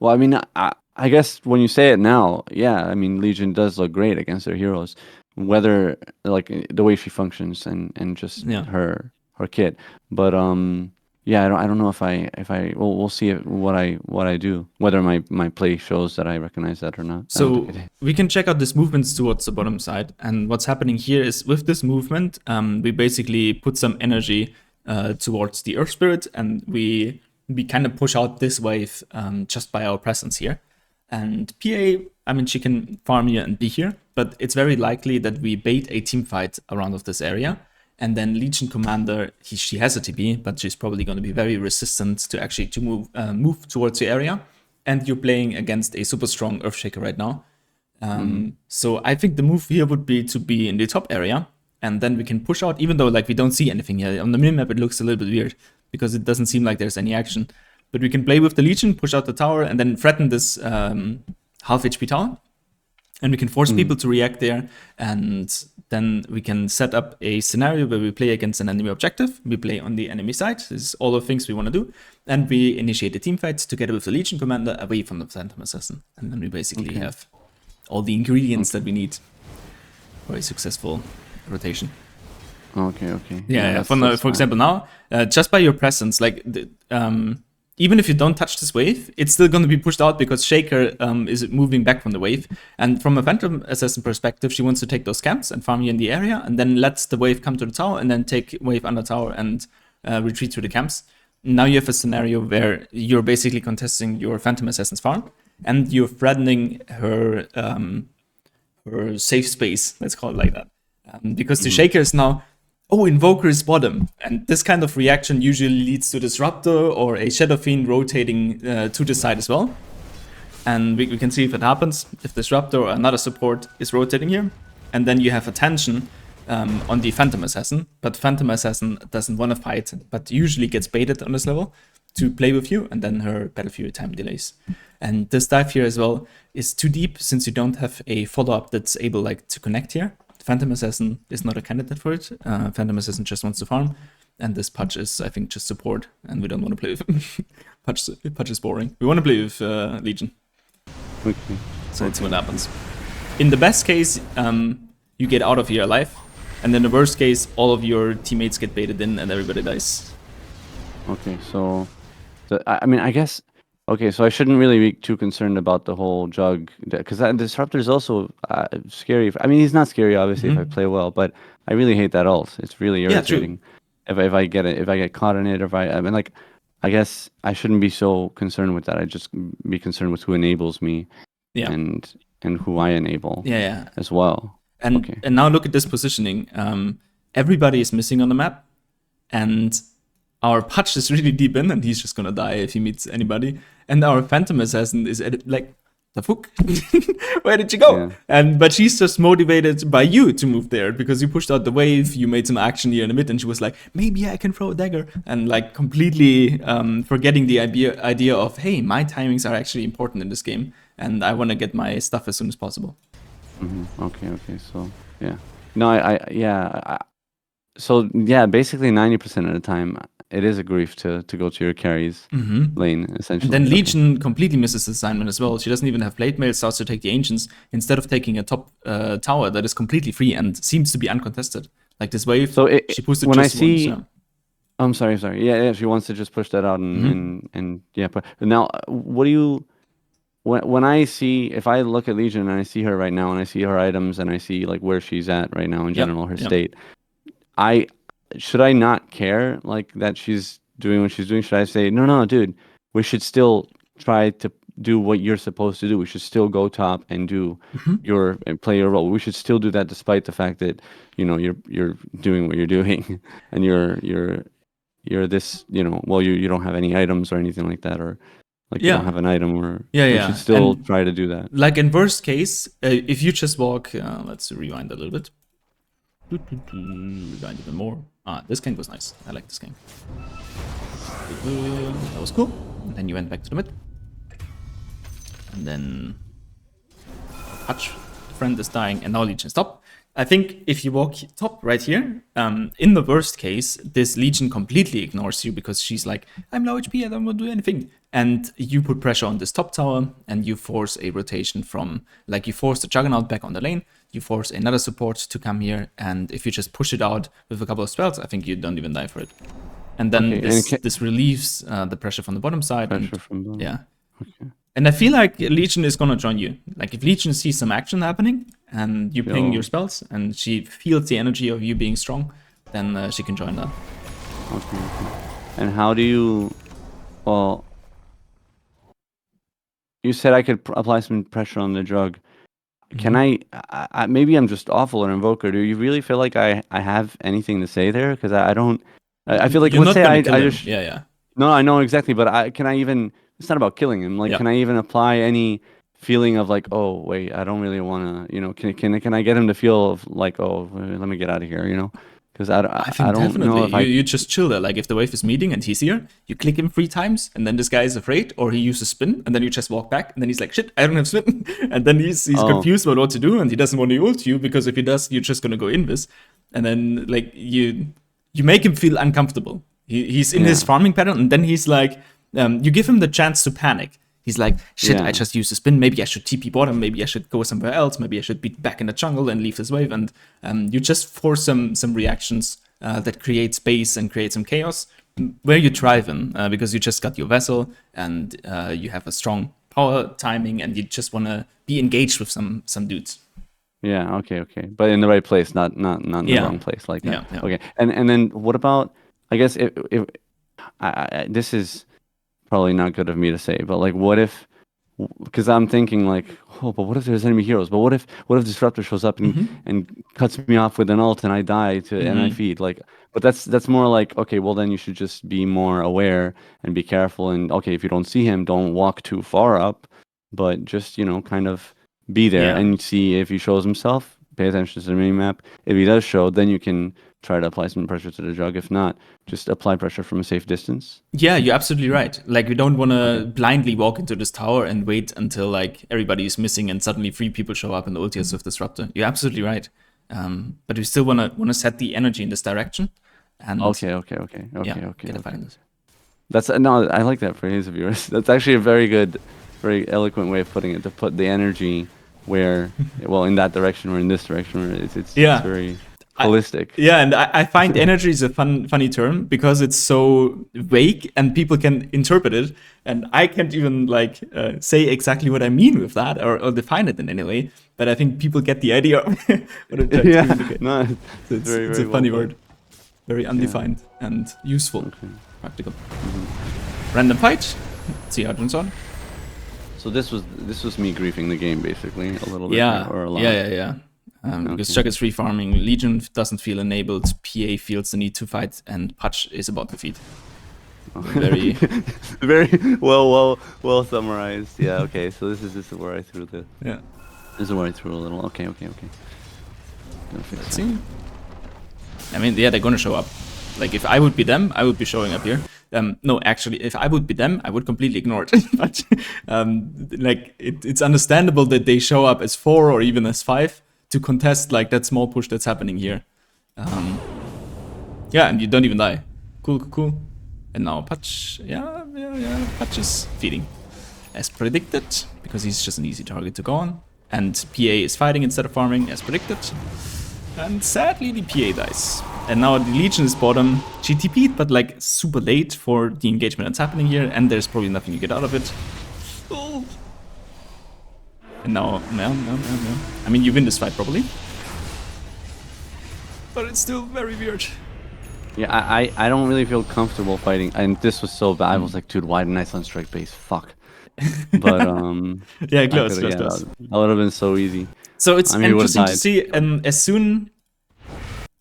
well, I mean, I guess when you say it now, yeah, I mean, Legion does look great against their heroes, whether like the way she functions and just yeah. her kit. But yeah, I don't know if I we'll see what I do, whether my play shows that I recognize that or not. I don't think So it is. we can check out these movements towards the bottom side. And what's happening here is with this movement, we basically put some energy towards the Earth Spirit, and we kind of push out this wave just by our presence here. And PA, I mean, she can farm here and be here, but it's very likely that we bait a team fight around of this area. And then Legion Commander, she has a TB, but she's probably going to be very resistant to actually move towards the area. And you're playing against a super strong Earthshaker right now. So I think the move here would be to be in the top area, and then we can push out, even though like we don't see anything here. On the minimap it looks a little bit weird, because it doesn't seem like there's any action. But we can play with the Legion, push out the tower, and then threaten this half HP tower. And we can force people to react there, and then we can set up a scenario where we play against an enemy objective. We play on the enemy side. This is all the things we want to do. And we initiate a team fight together with the Legion Commander away from the Phantom Assassin. And then we basically have all the ingredients that we need for a successful rotation. Okay. Yeah. For example, now, just by your presence, like even if you don't touch this wave, it's still going to be pushed out because Shaker is moving back from the wave. And from a Phantom Assassin perspective, she wants to take those camps and farm you in the area, and then lets the wave come to the tower, and then take wave under tower and retreat to the camps. Now you have a scenario where you're basically contesting your Phantom Assassin's farm, and you're threatening her safe space, let's call it like that. Because the Shaker is now, Invoker is bottom. And this kind of reaction usually leads to Disruptor or a Shadow Fiend rotating to the side as well. And we can see if it happens, if Disruptor or another support is rotating here. And then you have attention on the Phantom Assassin. But Phantom Assassin doesn't want to fight, but usually gets baited on this level to play with you, and then her Battle Fury time delays. And this dive here as well is too deep, since you don't have a follow-up that's able like to connect here. Phantom Assassin is not a candidate for it. Phantom Assassin just wants to farm, and this Pudge is, I think, just support, and we don't want to play with him. Pudge is boring. We want to play with Legion. Okay. So let's see what happens. In the best case, you get out of here alive, and in the worst case, all of your teammates get baited in and everybody dies. Okay, so I mean, I guess. Okay, so I shouldn't really be too concerned about the whole jug, because that Disruptor is also scary. I mean, he's not scary obviously if I play well, but I really hate that ult. It's really irritating. If I get caught in it, or if I mean, like, I guess I shouldn't be so concerned with that. I just be concerned with who enables me, and who I enable, as well. And now look at this positioning. Everybody is missing on the map, and our Pudge is really deep in, and he's just gonna die if he meets anybody. And our Phantom Assassin is like, the fuck? Where did you go? Yeah. But she's just motivated by you to move there, because you pushed out the wave, you made some action here in the mid, and she was like, maybe I can throw a dagger. And like completely forgetting the idea of, hey, my timings are actually important in this game, and I want to get my stuff as soon as possible. Okay, so yeah. No, so yeah, basically 90% of the time, it is a grief to go to your carries lane, essentially. And then Legion completely misses the assignment as well. She doesn't even have blade mail, starts to take the Ancients, instead of taking a top tower that is completely free and seems to be uncontested. Like this wave, so she pushed it when just I see, once. I'm sorry. Yeah, she wants to just push that out and yeah. But now, what do you... when I see, if I look at Legion and I see her right now and I see her items and I see like where she's at right now in Yep. general, her Yep. state, I should I not care like that she's doing what she's doing? Should I say, no, no, dude, we should still try to do what you're supposed to do. We should still go top and do Mhm. your and play your role. We should still do that despite the fact that, you're doing what you're doing and you're this, well, you don't have any items or anything like that, or like you don't Yeah. have an item, or Yeah. we should Yeah. still And try to do that. like in worst case, if you just walk, let's rewind a little bit. Rewind even more. This game was nice. I like this game. That was cool. And then you went back to the mid. And then Hutch, friend is dying, and now Legion stop. I think if you walk top right here, in the worst case, this Legion completely ignores you because she's like, I'm low HP, I don't want to do anything. And you put pressure on this top tower and you force a rotation from, like you force the Juggernaut back on the lane, you force another support to come here, and if you just push it out with a couple of spells, I think you don't even die for it. And then Okay, this relieves the pressure from the bottom side. Pressure from the Yeah. Okay. And I feel like Legion is gonna join you. Like if Legion sees some action happening and you ping your spells and she feels the energy of you being strong, then she can join that. Okay, okay. And how do you? Well, you said I could apply some pressure on the drug. Can I maybe I'm just awful at Invoker. Do you really feel like I have anything to say there? Because I don't. I feel like, You're let's not say gonna I kill him. just. Yeah, yeah. No, I know exactly, but can I even? It's not about killing him. Like, Yeah. can I even apply any feeling of like, oh wait, I don't really want to. Can I get him to feel of like, oh, let me get out of here. Because I I think don't definitely. know if I. You just chill there. Like if the wave is meeting and he's here, you click him 3 times, and then this guy is afraid, or he uses spin, and then you just walk back, and then he's like, shit, I don't have spin, and then he's Oh. confused about what to do, and he doesn't want to ult you because if he does, you're just gonna go invis, and then like you make him feel uncomfortable. He's in his farming pattern, and then he's like, you give him the chance to panic. He's like, shit, Yeah. I just used a spin. Maybe I should TP bottom. Maybe I should go somewhere else. Maybe I should be back in the jungle and leave this wave. And you just force some reactions that create space and create some chaos where you thrive in because you just got your vessel and you have a strong power timing and you just want to be engaged with some dudes. Yeah. Okay. But in the right place, not in the wrong place like that. Yeah. Okay. And then what about? I guess if this is probably not good of me to say, but like, what if? Because I'm thinking like, oh, but what if there's enemy heroes? But what if Disruptor shows up and cuts me off with an ult and I die and I feed like? But that's more like, okay, well then you should just be more aware and be careful, and okay, if you don't see him, don't walk too far up, but just kind of be there and see if he shows himself. Pay attention to the mini map. If he does show, then you can try to apply some pressure to the jug. If not, just apply pressure from a safe distance. Yeah, you're absolutely right. Like we don't want to blindly walk into this tower and wait until like everybody is missing and suddenly 3 people show up in the ultius with Disruptor. You're absolutely right. But we still want to set the energy in this direction. And Okay. Get a fight. That's no, I like that phrase of yours. That's actually a very good, very eloquent way of putting it. To put the energy where, well, in that direction or in this direction, where it's very holistic. And I find energy is a funny term because it's so vague and people can interpret it, and I can't even like say exactly what I mean with that or define it in any way. But I think people get the idea of what I'm trying to communicate. No, It's a funny word, very undefined and useful, practical. Random fight. Let's see how it turns out. So this was me griefing the game basically a little bit, or a lot. Yeah. Because Chuck is free farming, Legion doesn't feel enabled, PA feels the need to fight, and Patch is about to feed. Very, very well summarized. Yeah. Okay. So this is where I threw the. Yeah. This is where I threw a little. Okay. Let's see. I mean, yeah, they're gonna show up. Like if I would be them, I would be showing up here. No, actually, if I would be them, I would completely ignore it. But like it's understandable that they show up as 4 or even as 5 to contest like that small push that's happening here. Yeah, and you don't even die. Cool. And now Patch, yeah, Patch is feeding. As predicted, because he's just an easy target to go on. And PA is fighting instead of farming, as predicted. And sadly, the PA dies. And now the Legion is bottom, GTP'd, but like super late for the engagement that's happening here, and there's probably nothing you get out of it. Oh. And now, no. I mean, you win this fight probably. But it's still very weird. Yeah, I don't really feel comfortable fighting, and this was so bad. I was like, dude, why didn't I sunstrike base? Fuck. But Yeah, close. that would have been so easy. So it's I mean, he would've interesting to died. see.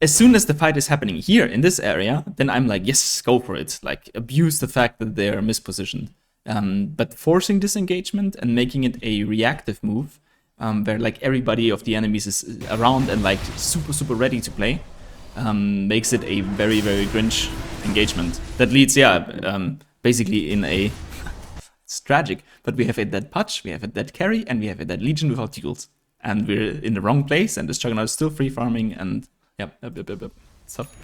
As soon as the fight is happening here in this area, then I'm like, yes, go for it. Like, abuse the fact that they're mispositioned. But forcing disengagement and making it a reactive move, where like everybody of the enemies is around and like super ready to play, makes it a very cringe engagement. That leads, basically in a... It's tragic, but we have a dead Pudge, we have a dead carry, and we have a dead Legion without tools. And we're in the wrong place, and this Juggernaut is still free farming, and yep. Stuff.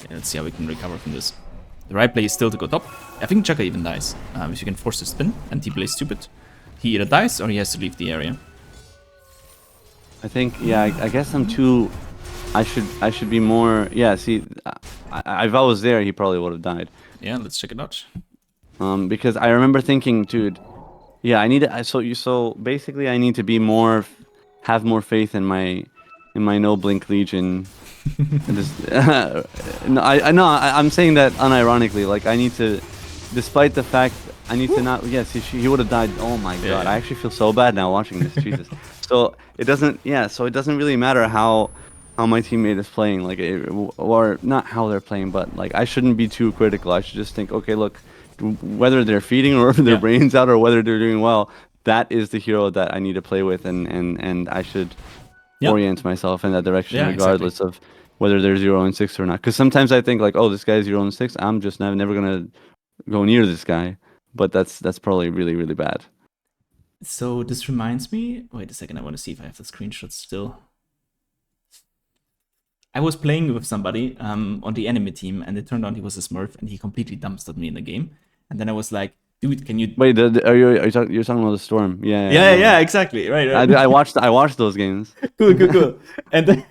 Okay, let's see how we can recover from this. The right play is still to go top. I think Jugger even dies. If you can force the spin, and he plays stupid. He either dies or he has to leave the area. I think, yeah, I guess I'm too... I should be more... Yeah, see, if I was there, he probably would have died. Yeah, let's check it out. Because I remember thinking, dude, yeah, I need to... So basically, I need to be more... Have more faith in my no blink Legion. And just, no, I'm saying that unironically. Like, I need to, despite the fact, I need to not. Yes, he would have died. Oh my god, Yeah. I actually feel so bad now watching this. Jesus. So it doesn't. Yeah. So it doesn't really matter how my teammate is playing. Like, or not how they're playing, but like I shouldn't be too critical. I should just think, okay, look, whether they're feeding or their brains out or whether they're doing well, that is the hero that I need to play with, and I should orient myself in that direction, regardless of whether they're 0-6 or not. Because sometimes I think like, oh, this guy's 0-6, I'm just never gonna go near this guy. But that's probably really bad. So this reminds me. Wait a second, I want to see if I have the screenshot still. I was playing with somebody on the enemy team, and it turned out he was a Smurf, and he completely dumpstered me in the game. And then I was like, dude, can you... Wait, you're talking about the Storm? Yeah, exactly. Right. I watched those games. Cool. And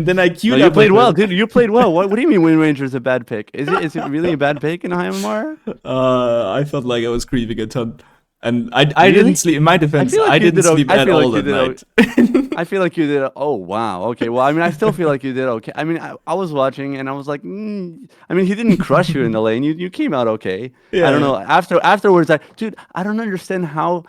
then I queued you up. played well, dude. You played well. What do you mean Wind Ranger is a bad pick? Is it really a bad pick in HMR? I felt like I was creeping a ton. And I didn't sleep. In my defense, I didn't sleep at all that night. I feel like you did. Oh wow. Okay. Well, I mean, I still feel like you did okay. I mean, I was watching and I was like, I mean, he didn't crush you in the lane. You came out okay. Yeah, I don't know. Afterwards, dude, I don't understand how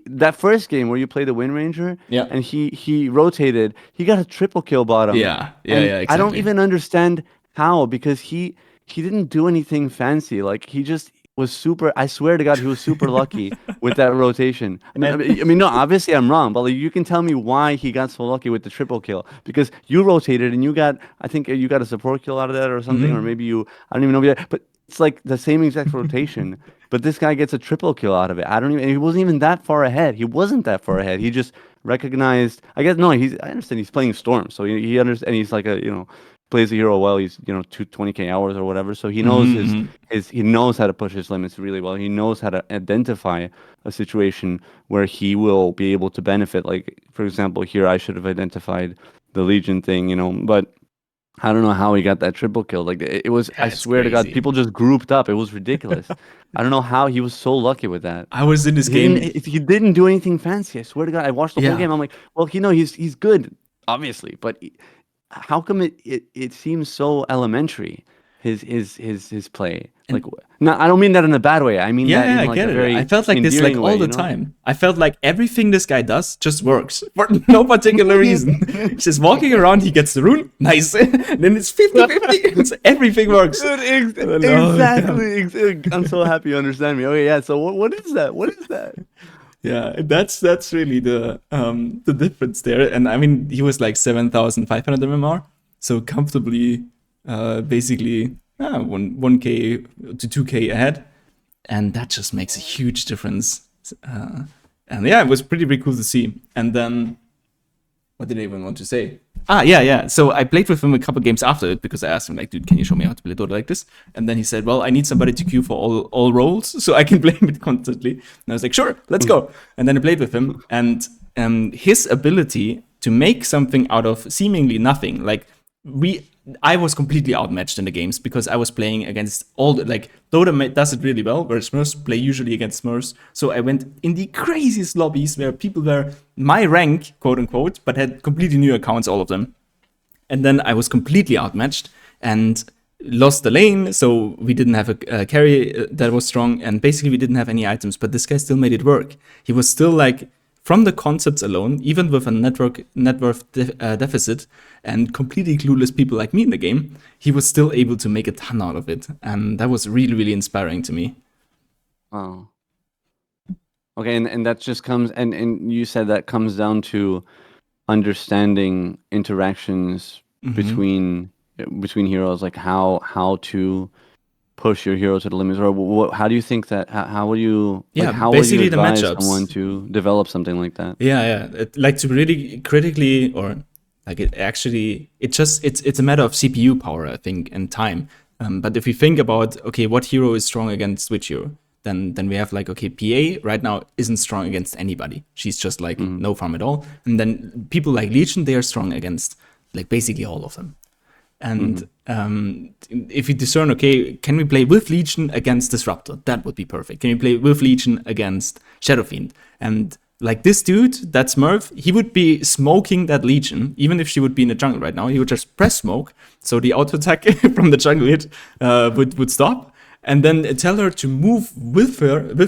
that first game where you played the Wind Ranger. Yeah. And he rotated. He got a triple kill bottom. Yeah. Exactly. I don't even understand how, because he didn't do anything fancy. Like, he just was super. I swear to God, he was super lucky with that rotation. I mean, no, obviously I'm wrong, but like, you can tell me why he got so lucky with the triple kill, because you rotated and I think you got a support kill out of that or something, or maybe I don't even know. But it's like the same exact rotation, but this guy gets a triple kill out of it. He wasn't even that far ahead. He wasn't that far ahead. He just recognized. I guess no. I understand he's playing Storm, so he understands. And he's like plays the hero well. He's 20k hours or whatever, so he knows he knows how to push his limits really well. He knows how to identify a situation where he will be able to benefit. Like, for example, here I should have identified the Legion thing, but I don't know how he got that triple kill. Like, it was, I swear to God, people just grouped up. It was ridiculous. I don't know how he was so lucky with that. I was in this game. He didn't do anything fancy. I swear to God, I watched the whole game. I'm like, well, he's good, obviously, but how come it seems so elementary, his play? Like, no, I don't mean that in a bad way. I mean that in like I get a very it. I felt like this like all way, the time. I felt like everything this guy does just works for no particular reason. He's just walking around, he gets the rune, nice. And then it's 50-50. Everything works. Exactly. I'm so happy you understand me. Okay, yeah. So what is that? What is that? Yeah, that's really the difference there. And I mean, he was like 7,500 MMR, so comfortably, basically 1k to 2k ahead, and that just makes a huge difference. And yeah, it was pretty cool to see. And then, what did I even want to say? Yeah. So I played with him a couple games after it, because I asked him, like, dude, can you show me how to play Dota like this? And then he said, well, I need somebody to queue for all roles so I can play it constantly. And I was like, sure, let's go. And then I played with him, and his ability to make something out of seemingly nothing, like I was completely outmatched in the games because I was playing against all the, like Dota does it really well, where Smurfs play usually against Smurfs. So I went in the craziest lobbies where people were my rank, quote unquote, but had completely new accounts, all of them. And then I was completely outmatched and lost the lane. So we didn't have a carry that was strong, and basically we didn't have any items. But this guy still made it work. He was still like, from the concepts alone, even with a net worth deficit and completely clueless people like me in the game, he was still able to make a ton out of it, and that was really, really inspiring to me. Oh. Okay, and that just comes and you said that comes down to understanding interactions between between heroes, like how to push your hero to the limits, or how do you think that how would you like Yeah, how would you basically the advise someone matchups. to develop something like that? Yeah. Like to really critically, or like it's a matter of CPU power, I think, and time. But if we think about, okay, what hero is strong against which hero, then we have like, okay, PA right now isn't strong against anybody. She's just like Mm-hmm. no farm at all. And then people like Legion, they are strong against like basically all of them. Mm-hmm. And if you discern, okay, can we play with Legion against Disruptor? That would be perfect. Can we play with Legion against Shadow Fiend? And like this dude, that Smurf, he would be smoking that Legion, even if she would be in the jungle right now. He would just press smoke, so the auto attack from the jungle hit would stop, and then tell her to move with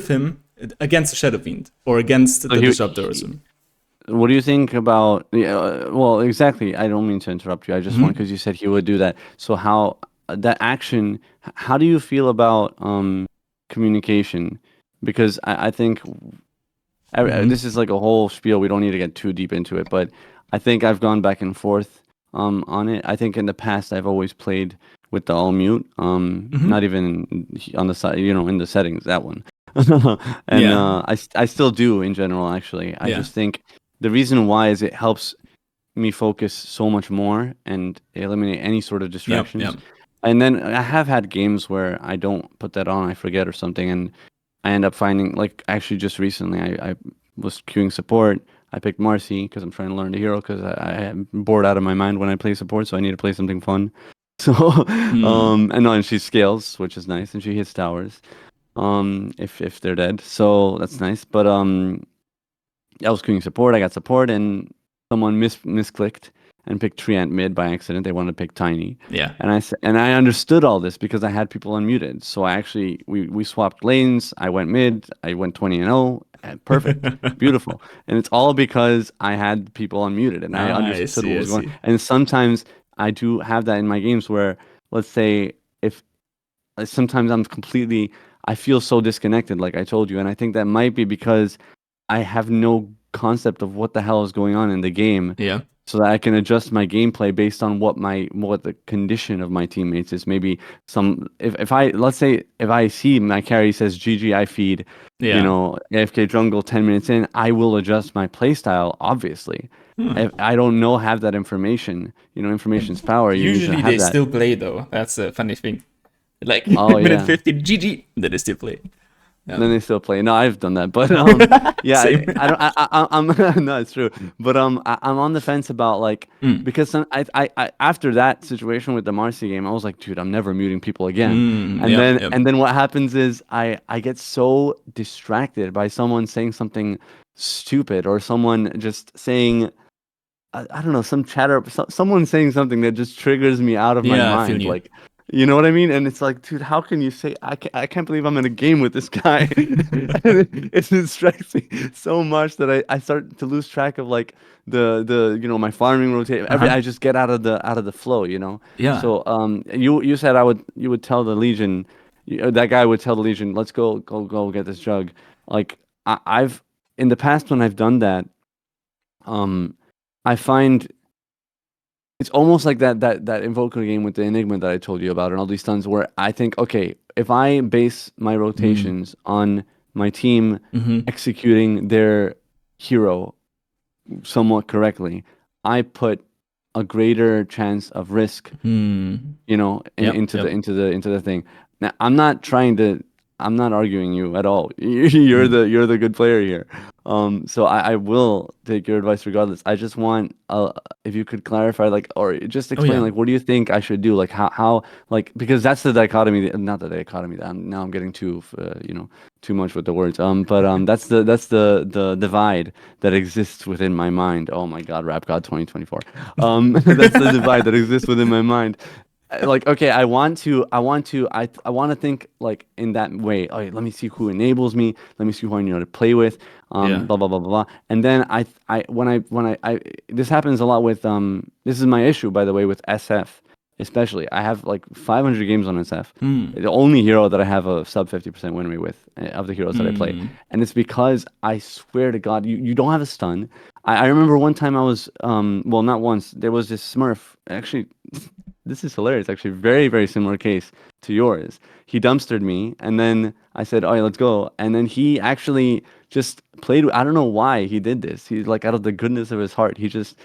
him against the Shadow Fiend or against So the Disruptor or something. what do you think about? Yeah, well, exactly. I don't mean to interrupt you. I just want because you said he would do that. So how that action? How do you feel about communication? Because I think this is like a whole spiel. We don't need to get too deep into it, but I think I've gone back and forth on it. I think in the past I've always played with the all mute, not even on the side, in the settings, that one. And Yeah, I still do in general, actually. I yeah, just think the reason why is it helps me focus so much more and eliminate any sort of yep, yep. distractions. And then I have had games where I don't put that on, I forget or something, and I end up finding, like, actually just recently, I was queuing support. I picked Marcy because I'm trying to learn the hero because I am bored out of my mind when I play support, so I need to play something fun. So, and she scales, which is nice, and she hits towers, if they're dead. So that's nice. But I was queuing support. I got support, and someone misclicked and picked Treant mid by accident. They wanted to pick Tiny, Yeah. and I understood all this because I had people unmuted. So I actually we swapped lanes. I went mid. I went 20-0. Perfect, beautiful, and it's all because I had people unmuted and I I understood what see, I was going. see. And sometimes I do have that in my games where, let's say, if sometimes I feel so disconnected, like I told you, and I think that might be because I have no concept of what the hell is going on in the game, Yeah. so that I can adjust my gameplay based on what the condition of my teammates is. Maybe if I let's say if I see my carry says GG, I feed, Yeah. AFK jungle 10 minutes in, I will adjust my playstyle, obviously. Hmm. If I don't have that information, information's power. You need to Usually have they that. still play though. That's a funny thing. Like Oh minute yeah. 50, GG, then they still play. Then they still play. No, I've done that, but yeah, Same. I don't. I'm no, it's true. But I'm on the fence about like because after that situation with the Marcy game, I was like, dude, I'm never muting people again. And Yep, then yep. and then what happens is I get so distracted by someone saying something stupid or someone just saying I don't know, some chatter, someone saying something that just triggers me out of my Yeah, I feel mind. you. Like, you know what I mean? And it's like, dude, how can you say, I can't believe I'm in a game with this guy. And it distracts me so much that I start to lose track of like my farming rotate. Uh-huh. I just get out of the flow, Yeah. So, you said you would tell the Legion, that guy would tell the Legion, let's go get this jug. Like, I've, in the past when I've done that, um, I find it's almost like that Invoker game with the Enigma that I told you about and all these stuns where I think, okay, if I base my rotations on my team executing their hero somewhat correctly, I put a greater chance of risk, Yep, into the yep. thing. Now, I'm not arguing you at all. You're the good player here. So I will take your advice regardless. I just want if you could clarify, like, or just Oh explain, yeah, like, what do you think I should do? Like, how, like, because that's the dichotomy, not the dichotomy. Now I'm getting too much with the words. But that's the divide that exists within my mind. Oh my God, Rap God 2024. That's the divide that exists within my mind. Like, okay, I want to think like in that way. Okay, let me see who enables me. Let me see who I know to play with. yeah. Blah blah blah blah blah. And then I this happens a lot with this is my issue, by the way, with SF especially. I have like 500 games on SF. Hmm. The only hero that I have a sub 50% win rate with of the heroes that I play, Hmm. and it's because I swear to God, you don't have a stun. I remember one time I was well, not once. There was this Smurf actually. This is hilarious, actually. Very, very similar case to yours. He dumpstered me, and then I said, "All right, let's go." And then he actually just played. I don't know why he did this. He's like out of the goodness of his heart, he just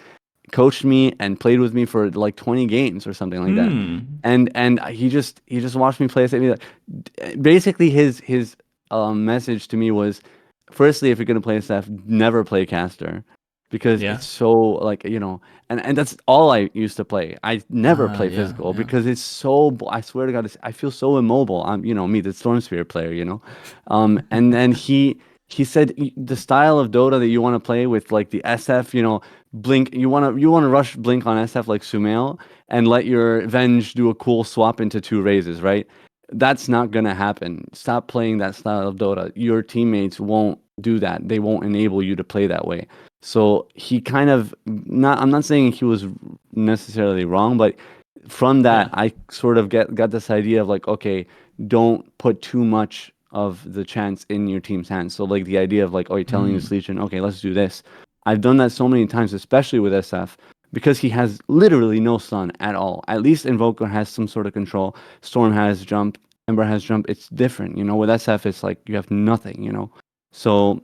coached me and played with me for like 20 games or something like that. Hmm. And he just watched me play. Said me that basically his message to me was, firstly, if you're gonna play SF, never play caster, because Yeah. it's so like and that's all I used to play. I never Ah, play yeah, physical yeah. because it's so. I swear to God, I feel so immobile. I'm me, the Storm Sphere player. And then he said the style of Dota that you want to play with, like the SF, Blink. You want to rush Blink on SF like Sumail and let your Venge do a cool swap into two raises, right? That's not gonna happen. Stop playing that style of Dota. Your teammates won't do that. They won't enable you to play that way. So he kind of not. I'm not saying he was necessarily wrong, but from that, Yeah. I sort of got this idea of like, okay, don't put too much of the chance in your team's hands. So like the idea of like, oh, you're telling this Hmm. Legion, okay, let's do this. I've done that so many times, especially with SF, because he has literally no stun at all. At least Invoker has some sort of control. Storm has jump. Ember has jump. It's different, With SF, it's like you have nothing. So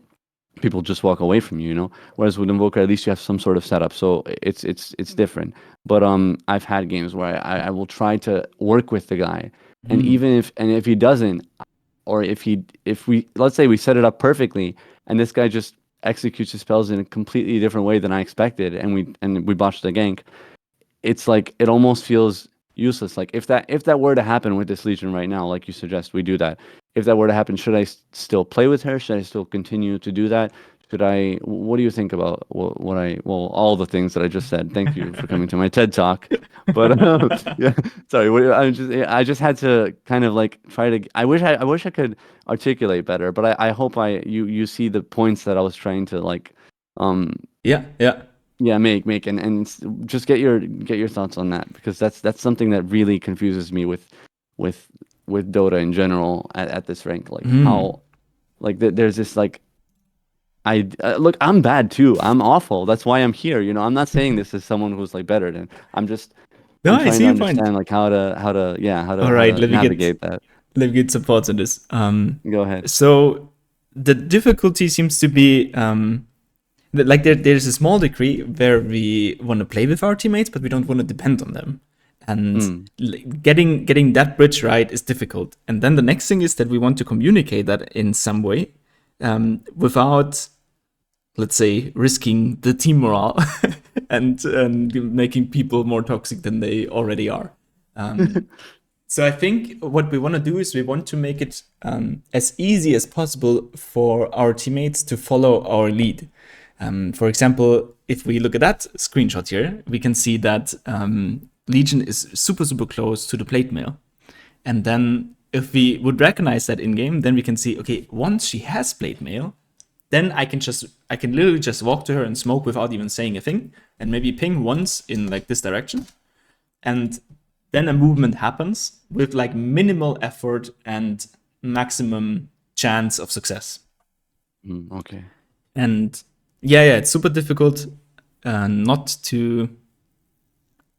people just walk away from you. Whereas with Invoker, at least you have some sort of setup. So it's different. But I've had games where I will try to work with the guy, and Hmm. even if he doesn't, or if we let's say we set it up perfectly, and this guy just executes his spells in a completely different way than I expected, and we botched the gank, it's like it almost feels useless. Like if that were to happen with this Legion right now, like you suggest, we do that. If that were to happen, should I still play with her? Should I still continue to do that? Should I? What do you think about all the things that I just said? Thank you for coming to my TED talk. But yeah, sorry. I just had to kind of like try to. I wish I could articulate better, but I hope you see the points that I was trying to like um Yeah, yeah. yeah, make just get your thoughts on that, because that's something that really confuses me with with Dota in general at this rank. Like Hmm. how like there's this like look, I'm bad too. I'm awful. That's why I'm here. I'm not saying this as someone who's like better than. No, I'm I trying see to your point. understand like how to yeah All how right, to navigate that. let me get support on this. Go ahead. So the difficulty seems to be like there's a small degree where we want to play with our teammates, but we don't want to depend on them. And Mm, getting that bridge right is difficult. And then the next thing is that we want to communicate that in some way, without, let's say, risking the team morale and making people more toxic than they already are. So I think what we want to do is we want to make it as easy as possible for our teammates to follow our lead. For example, if we look at that screenshot here, we can see that Legion is super, super close to the plate mail. And then if we would recognize that in game, then we can see, okay, once she has plate mail, then I can literally just walk to her and smoke without even saying a thing, and maybe ping once in like this direction, and then a movement happens with like minimal effort and maximum chance of success. okay. And yeah, it's super difficult not to,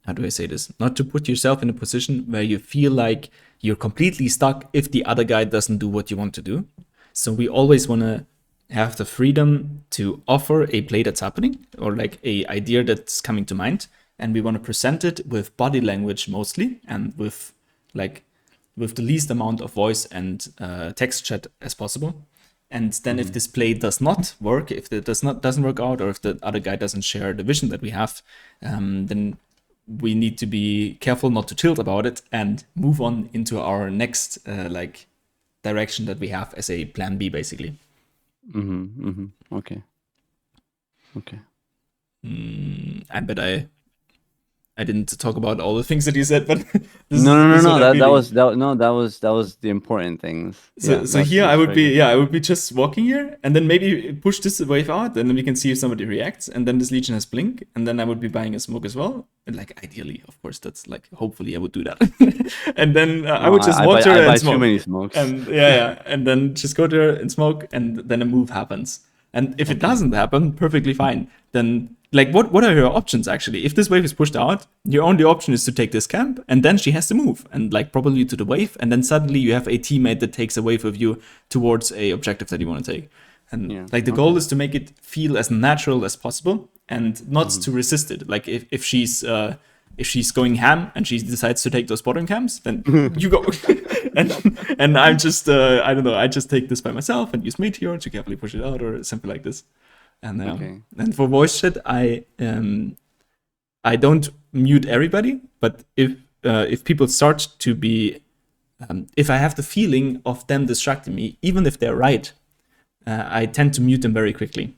how do I say this? Not to put yourself in a position where you feel like you're completely stuck if the other guy doesn't do what you want to do. So we always want to have the freedom to offer a play that's happening, or like a idea that's coming to mind, and we want to present it with body language mostly, and with the least amount of voice and text chat as possible. And then if this play does not work, if it doesn't work out, or if the other guy doesn't share the vision that we have, then we need to be careful not to tilt about it and move on into our next like direction that we have as a plan B, basically. Okay. I bet I didn't talk about all the things that you said, but No. That was the important things. So here I would be just walking here, and then maybe push this wave out, and then we can see if somebody reacts, and then this Legion has blink, and then I would be buying a smoke as well. And like ideally, of course, that's like hopefully I would do that, and then I would just watch her and smoke. Too many smokes. And and then just go to her and smoke, and then a move happens. And if it doesn't happen, perfectly fine. Then like what are your options actually? If this wave is pushed out, your only option is to take this camp, and then she has to move and like probably to the wave, and then suddenly you have a teammate that takes a wave of you towards a objective that you want to take. And like the goal is to make it feel as natural as possible and not to resist it. Like if she's going ham and she decides to take those bottom camps, then you go. and I'm just I don't know, I just take this by myself and use Meteor to carefully push it out or something like this. And and for voice chat, I don't mute everybody, but if people start to be if I have the feeling of them distracting me, even if they're right, I tend to mute them very quickly.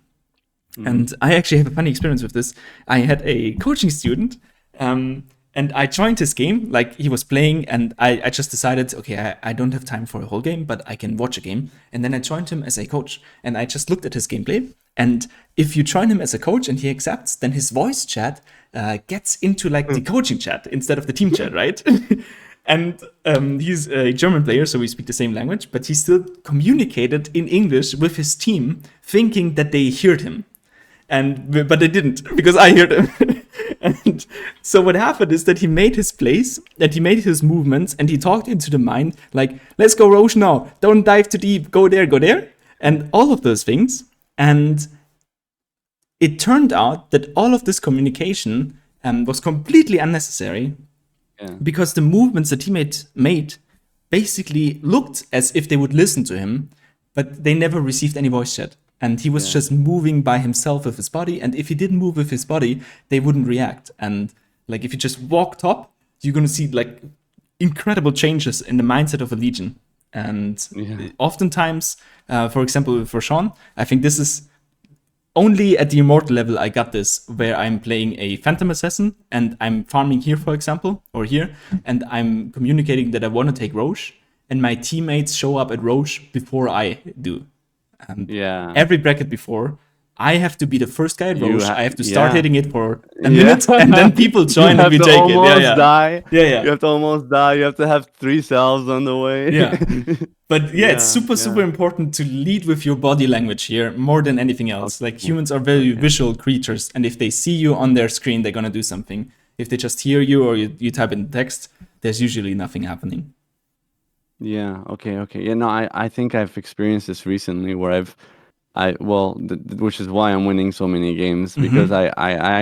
And I actually have a funny experience with this. I had a coaching student, and I joined his game, like he was playing, and I just decided, okay, I don't have time for a whole game, but I can watch a game. And then I joined him as a coach, and I just looked at his gameplay. And if you join him as a coach and he accepts, then his voice chat gets into like the coaching chat instead of the team chat, right? And he's a German player, so we speak the same language, but he still communicated in English with his team, thinking that they heard him. But they didn't, because I heard him. And so what happened is that he made his plays, that he made his movements, and he talked into the mind, like, let's go Roche now, don't dive too deep, go there, and all of those things. And it turned out that all of this communication was completely unnecessary, because the movements the teammate made basically looked as if they would listen to him, but they never received any voice chat. And he was just moving by himself with his body. And if he didn't move with his body, they wouldn't react. And like if you just walked up, you're going to see like incredible changes in the mindset of a Legion. And oftentimes, for example, for Sean, I think this is only at the Immortal level I got this, where I'm playing a Phantom Assassin and I'm farming here, for example, or here, and I'm communicating that I want to take Roche, and my teammates show up at Roche before I do. And every bracket before, I have to be the first guy at Roche. I have to start hitting it for a minute, and then people join and we take it. You have to almost die. You have to have 3 cells on the way. But it's super important to lead with your body language here more than anything else. Like humans are very visual creatures, and if they see you on their screen, they're gonna do something. If they just hear you or you type in text, there's usually nothing happening. Yeah. Okay. Yeah. No, I think I've experienced this recently where which is why I'm winning so many games, because I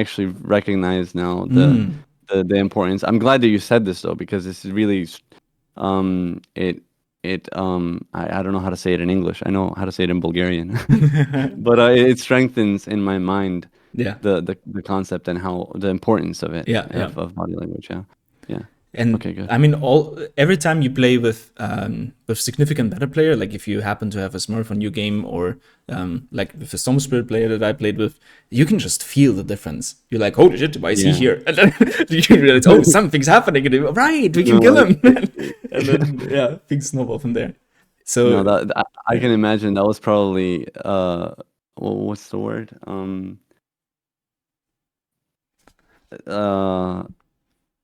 actually recognize now the importance. I'm glad that you said this though, because this is really I don't know how to say it in English. I know how to say it in Bulgarian, but it strengthens in my mind the concept and how the importance of it of body language. Yeah. And okay, good. I mean, every time you play with significant better player, like if you happen to have a Smurf on your game, or like with a Storm Spirit player that I played with, you can just feel the difference. You're like, holy shit, why is he here? And then you realize, oh, something's happening. And right, we can kill him. And then things snowball from there. So I can imagine that was probably what's the word?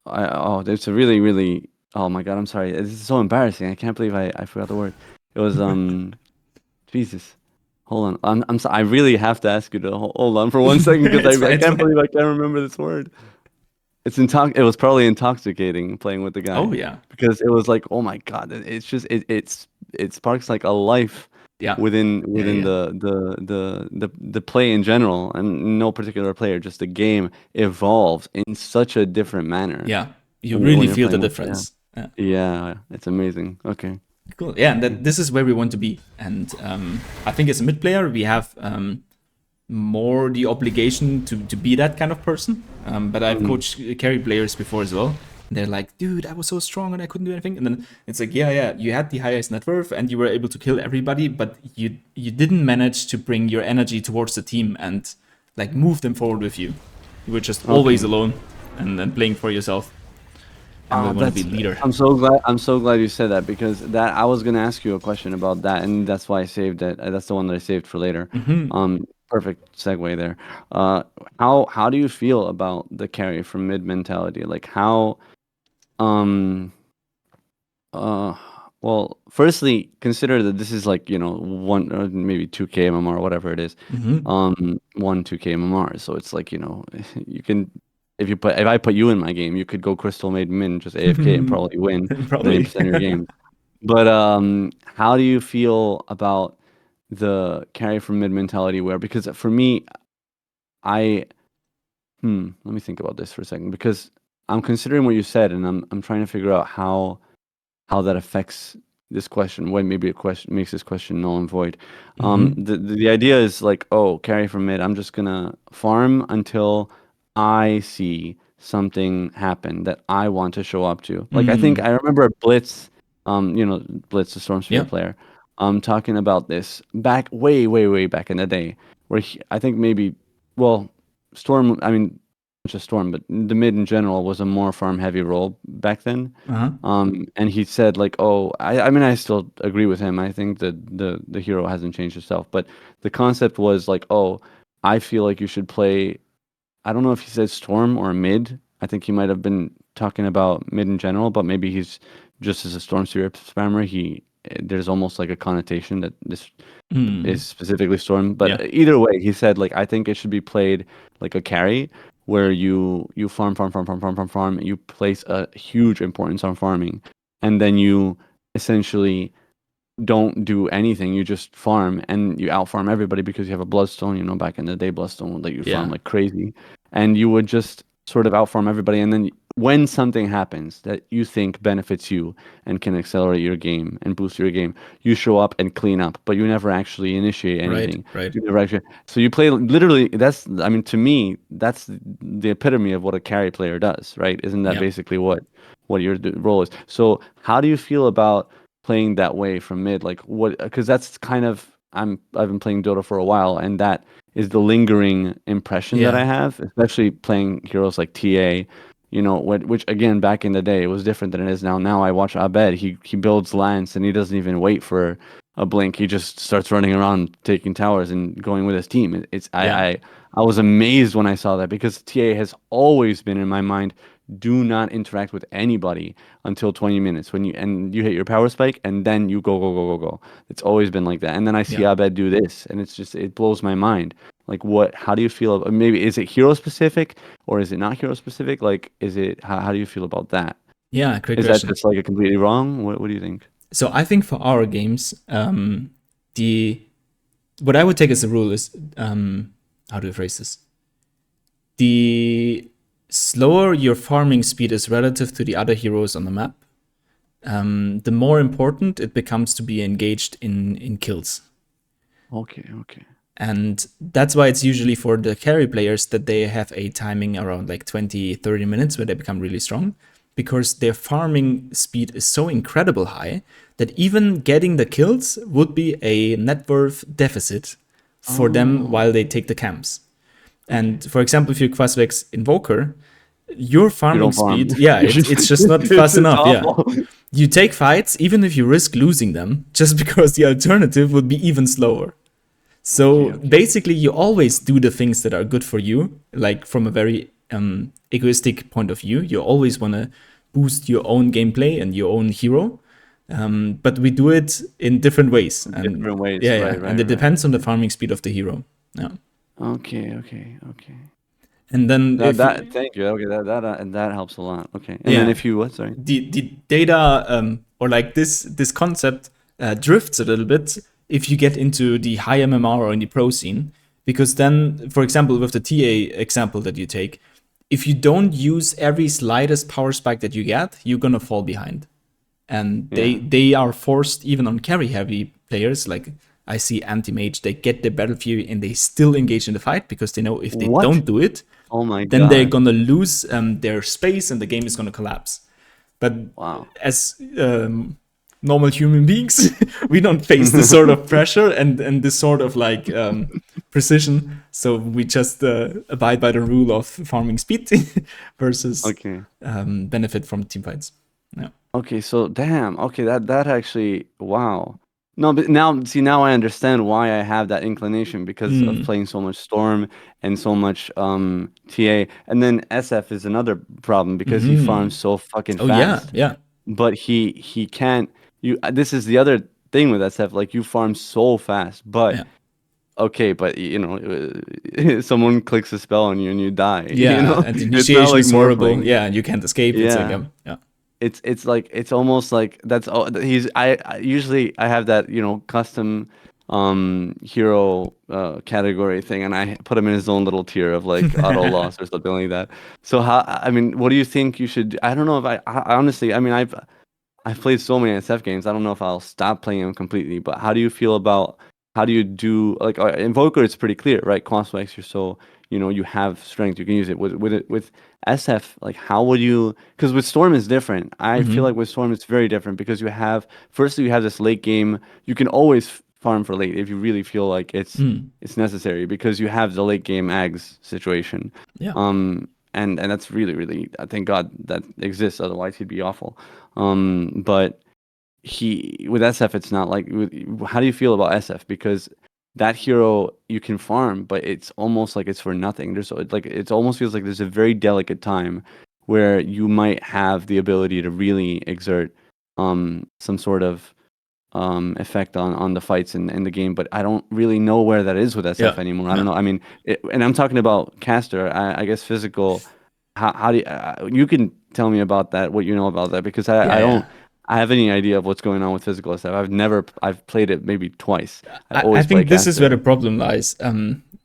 It's a really, really. Oh my god, I'm sorry. This is so embarrassing. I can't believe I forgot the word. It was Jesus. Hold on. I'm sorry. I really have to ask you to hold on for 1 second, because I can't believe I can't remember this word. It was probably intoxicating playing with the guy. Oh yeah. Because it was like, oh my god, it's just it sparks like a life. Within the play in general, and no particular player, just the game evolves in such a different manner. You really feel the difference. Yeah, it's amazing. Okay. Cool. Yeah, and this is where we want to be. And I think as a mid player, we have more the obligation to be that kind of person. But I've coached carry players before as well. And they're like, dude, I was so strong and I couldn't do anything. And then it's like, yeah, you had the highest net worth and you were able to kill everybody, but you didn't manage to bring your energy towards the team and like move them forward with you. You were just always alone and then playing for yourself. And we want to be leader. I'm so glad you said that, because that I was gonna ask you a question about that, and that's why I saved it. That's the one that I saved for later. Perfect segue there. How do you feel about the carry from mid mentality? Like how uh well, firstly, consider that this is like, one or maybe 2K MMR, whatever it is. 2K MMR. So it's like, you can, if I put you in my game, you could go crystal made min, just AFK and probably win Probably. 90% of your games. But how do you feel about the carry from mid mentality, where, because for me, I let me think about this for a second, because I'm considering what you said, and I'm trying to figure out how that affects this question. What maybe a question makes this question null and void. The idea is like, oh, carry from mid. I'm just gonna farm until I see something happen that I want to show up to. Like I think I remember Blitz, Blitz, the Storm Spirit Yeah. player, talking about this back way back in the day, where I think maybe, well, Storm. I mean, not just Storm, but the mid in general was a more farm heavy role back then. And he said like, oh, I mean, I still agree with him. I think that the hero hasn't changed itself, but the concept was like, oh, I feel like you should play. I don't know if he said Storm or mid. I think he might have been talking about mid in general, but maybe he's just as a Storm Spirit spammer. There's almost like a connotation that this is specifically Storm. But Yeah. either way, he said like, I think it should be played like a carry, where you farm. You place a huge importance on farming, and then you essentially don't do anything. You just farm and you out farm everybody because you have a bloodstone. Back in the day, bloodstone would let you farm Yeah. like crazy, and you would just sort of out farm everybody. And then when something happens that you think benefits you and can accelerate your game and boost your game, you show up and clean up, but you never actually initiate Right. anything. Right. You never actually. So you play literally. I mean, to me, that's the epitome of what a carry player does, right? Isn't that Yeah. basically what your role is? So how do you feel about playing that way from mid? Like what? Because that's kind of, I've been playing Dota for a while, and that is the lingering impression that I Yeah. have, especially playing heroes like TA. Which again, back in the day, it was different than it is now. Now I watch Abed. He builds Lance, and he doesn't even wait for a blink. He just starts running around taking towers and going with his team. It's Yeah. I was amazed when I saw that, because TA has always been in my mind. Do not interact with anybody until 20 minutes, when you hit your power spike, and then you go. It's always been like that. And then I see Yeah. Abed do this, and it blows my mind. Like, how do you feel maybe, is it hero specific, or is it not hero specific? Like, how do you feel about that? Yeah. Great Is that question. just like a completely wrong? What do you think? So I think for our games, the what I would take as a rule is how do I phrase this? The slower your farming speed is relative to the other heroes on the map, the more important it becomes to be engaged in kills. Okay. And that's why it's usually for the carry players that they have a timing around like 20, 30 minutes where they become really strong, because their farming speed is so incredible high that even getting the kills would be a net worth deficit for them Oh, while they take the camps. okay. And for example, if you Quasvex Invoker, your You farming don't farm. speed, yeah, it's just not fast It's enough. Yeah. awful. You take fights, even if you risk losing them, just because the alternative would be even slower. So Okay. basically, you always do the things that are good for you, like from a very egoistic point of view. You always want to boost your own gameplay and your own hero. But we do it in different ways. And Different ways. yeah. And it Right. depends on the farming speed of the hero. Yeah. Okay. And then if Thank you. Okay, that helps a lot. Okay. And then yeah, if you what? Sorry. the data or like this concept drifts a little bit if you get into the high MMR or in the pro scene, because then, for example, with the TA example that you take, if you don't use every slightest power spike that you get, you're gonna fall behind. and Yeah. they are forced even on carry heavy players. Like I see anti mage, they get the battle fury and they still engage in the fight because they know if they What? don't do it, Oh my then they're God. gonna lose their space and the game is gonna collapse. But Wow. as normal human beings, we don't face this sort of pressure and this sort of like precision. So we just abide by the rule of farming speed versus Okay. benefit from team fights. Yeah. Okay, so damn. Okay, that actually, wow. No, but now I understand why I have that inclination because of Mm. playing so much Storm and so much TA. And then SF is another problem because he farms Hmm. so fucking Oh yeah, fast. yeah, But he can't this is the other thing with SF, like you farm so fast, but yeah, okay, but someone clicks a spell on you and you die, yeah. And the It's not initiation like is horrible. morphling. Yeah, and you can't escape. It's like Yeah. yeah. It's like it's almost like that's all he's I usually I have that custom hero category thing, and I put him in his own little tier of like auto loss or something like that. So how, I mean, what do you think you should? I don't know if I honestly, I mean, I've played so many SF games. I don't know if I'll stop playing them completely, but how do you feel about how do you do like Invoker? It's pretty clear, right? Crossflex, you're so you have strength, you can use it with SF. Like how would you? Because with Storm is different. I feel like Hmm. with Storm it's very different because you have firstly you have this late game. You can always farm for late if you really feel like Mm. it's necessary because you have the late game ags situation. Yeah, And that's really really thank God that exists. Otherwise he'd be awful. But he with SF, it's not like how do you feel about SF? Because that hero you can farm, but it's almost like it's for nothing. There's like it almost feels like there's a very delicate time where you might have the ability to really exert some sort of effect on the fights in the game, but I don't really know where that is with SF yeah, anymore. I yeah. don't know. I mean, and I'm talking about caster. I guess physical. How do you can tell me about that? What you know about that? Because I Yeah, don't yeah. I have any idea of what's going on with physical SF. I've played it maybe twice. I I always play think this is where caster. the problem lies.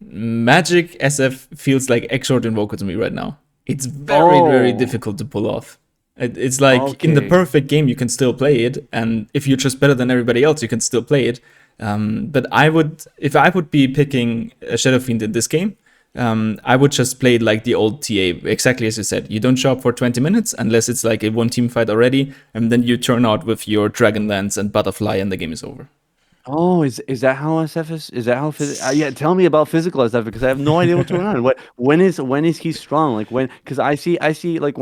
Magic SF feels like Exort Invoker to me right now. It's very, very Oh, difficult to pull off. It's like in the okay. perfect game, you can still play it, and if you're just better than everybody else, you can still play it. But I would, if I would be picking a Shadow Fiend in this game, I would just play it like the old TA, exactly as you said. You don't show up for 20 minutes unless it's like a one team fight already, and then you turn out with your Dragonlance and Butterfly, and the game is over. Oh, is that how SF is? Is that how yeah, tell me about physical SF because I have no idea what's going on. When is he strong? Like when? Because I see like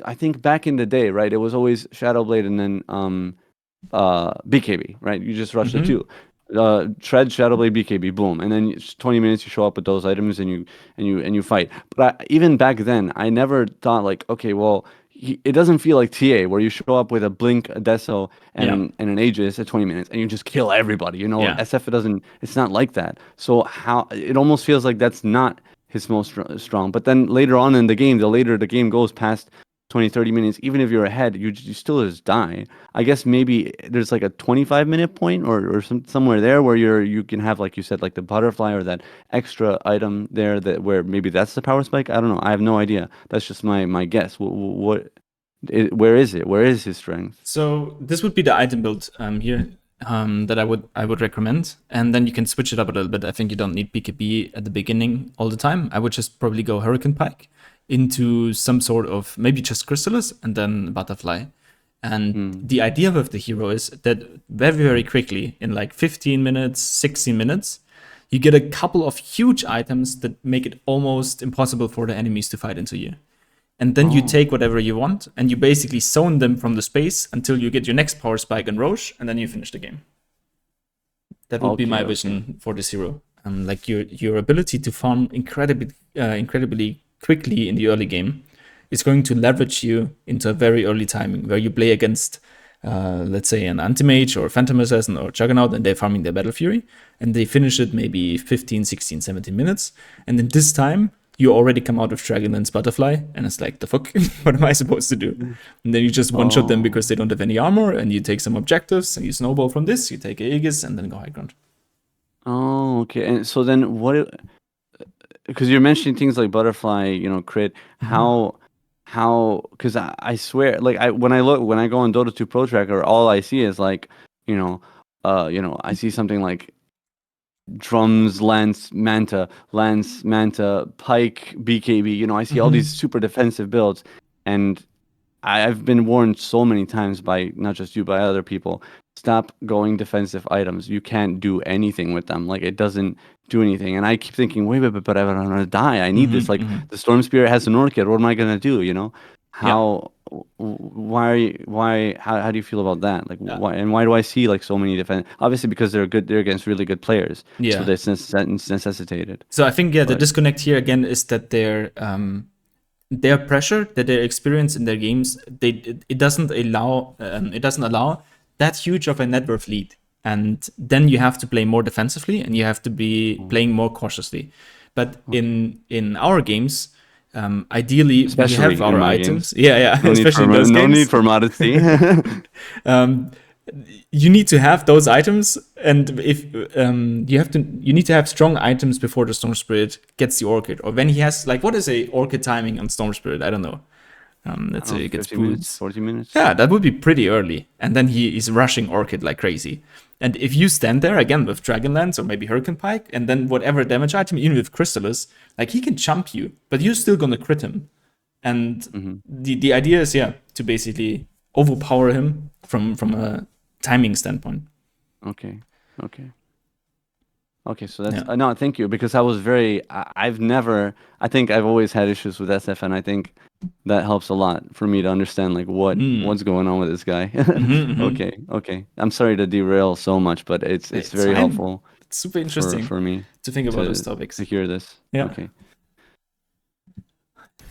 I think back in the day, right? It was always Shadow Blade and then BKB, right? You just rush the Hmm. two. Tread, Shadowblade, BKB, boom, and then 20 minutes you show up with those items and you fight. But even back then, I never thought like, okay, well, it doesn't feel like TA where you show up with a Blink, a Deso, and Yeah, an Aegis at 20 minutes and you just kill everybody. yeah. SF it doesn't. It's not like that. So how it almost feels like that's not his most strong. But then later on in the game, the later the game goes past 20, 30 minutes, even if you're ahead, you still just die. I guess maybe there's like a 25-minute point or somewhere there where you can have like you said like the butterfly or that extra item there that where maybe that's the power spike. I don't know. I have no idea. That's just my guess. Where is it? Where is his strength? So this would be the item build here that I would recommend, and then you can switch it up a little bit. I think you don't need BKB at the beginning all the time. I would just probably go Hurricane Pike into some sort of maybe just Chrysalis and then Butterfly. And Hmm. the idea with the hero is that very very quickly in like 15 minutes, 16 minutes, you get a couple of huge items that make it almost impossible for the enemies to fight into you, and then you Oh, take whatever you want and you basically zone them from the space until you get your next power spike and Roche, and then you finish the game. That would be okay, my okay. vision for this hero. Like your ability to farm incredibly quickly in the early game is going to leverage you into a very early timing where you play against, let's say, an anti-mage or phantom assassin or juggernaut, and they're farming their battle fury, and they finish it maybe 15, 16, 17 minutes, and in this time you already come out of Dragonlance Butterfly, and it's like, the fuck, what am I supposed to do? And then you just one shot them Oh. because they don't have any armor, and you take some objectives, and you snowball from this, you take Aegis, and then go high ground. Oh, okay. And so then because you're mentioning things like butterfly, crit, Mhm. how how, because I swear, like when I go on Dota 2 Pro Tracker, all I see is like, you know, I see something like drums, lance, manta, pike, BKB. I see all these super defensive builds, and I've been warned so many times by not just you, by other people. Stop going defensive items. You can't do anything with them. Like it doesn't do anything. And I keep thinking, wait, but I'm gonna die. I need this. Like the Storm Spirit has an Orchid. What am I gonna do? Yeah. How? Why? How do you feel about that? Like why? And why do I see like so many defense? Obviously because they're good. They're against really good players. Yeah. So that's necessitated. So I think the disconnect here again is that their pressure that they experience in their games, it doesn't allow that huge of a net worth lead, and then you have to play more defensively and you have to be playing more cautiously. But in our games, ideally Especially we have our items. Games. Yeah, no especially in those games. No need for modesty. You need to have those items, and if you need to have strong items before the Storm Spirit gets the Orchid, or when he has like, what is a Orchid timing on Storm Spirit? I don't know. Let's say it gets 50 minutes, 40 minutes. Yeah, that would be pretty early, and then he is rushing Orchid like crazy. And if you stand there again with Dragonlance or maybe Hurricane Pike, and then whatever damage item, even with Crystallis, like he can chump you, but you're still gonna crit him. And the idea is to basically overpower him from a timing standpoint. Okay. So that's no, thank you, because I was I think I've always had issues with SF, and I think that helps a lot for me to understand like what's going on with this guy. Okay. I'm sorry to derail so much, but it's very helpful. It's super interesting for me to think about those topics. To hear this. Yeah. Okay.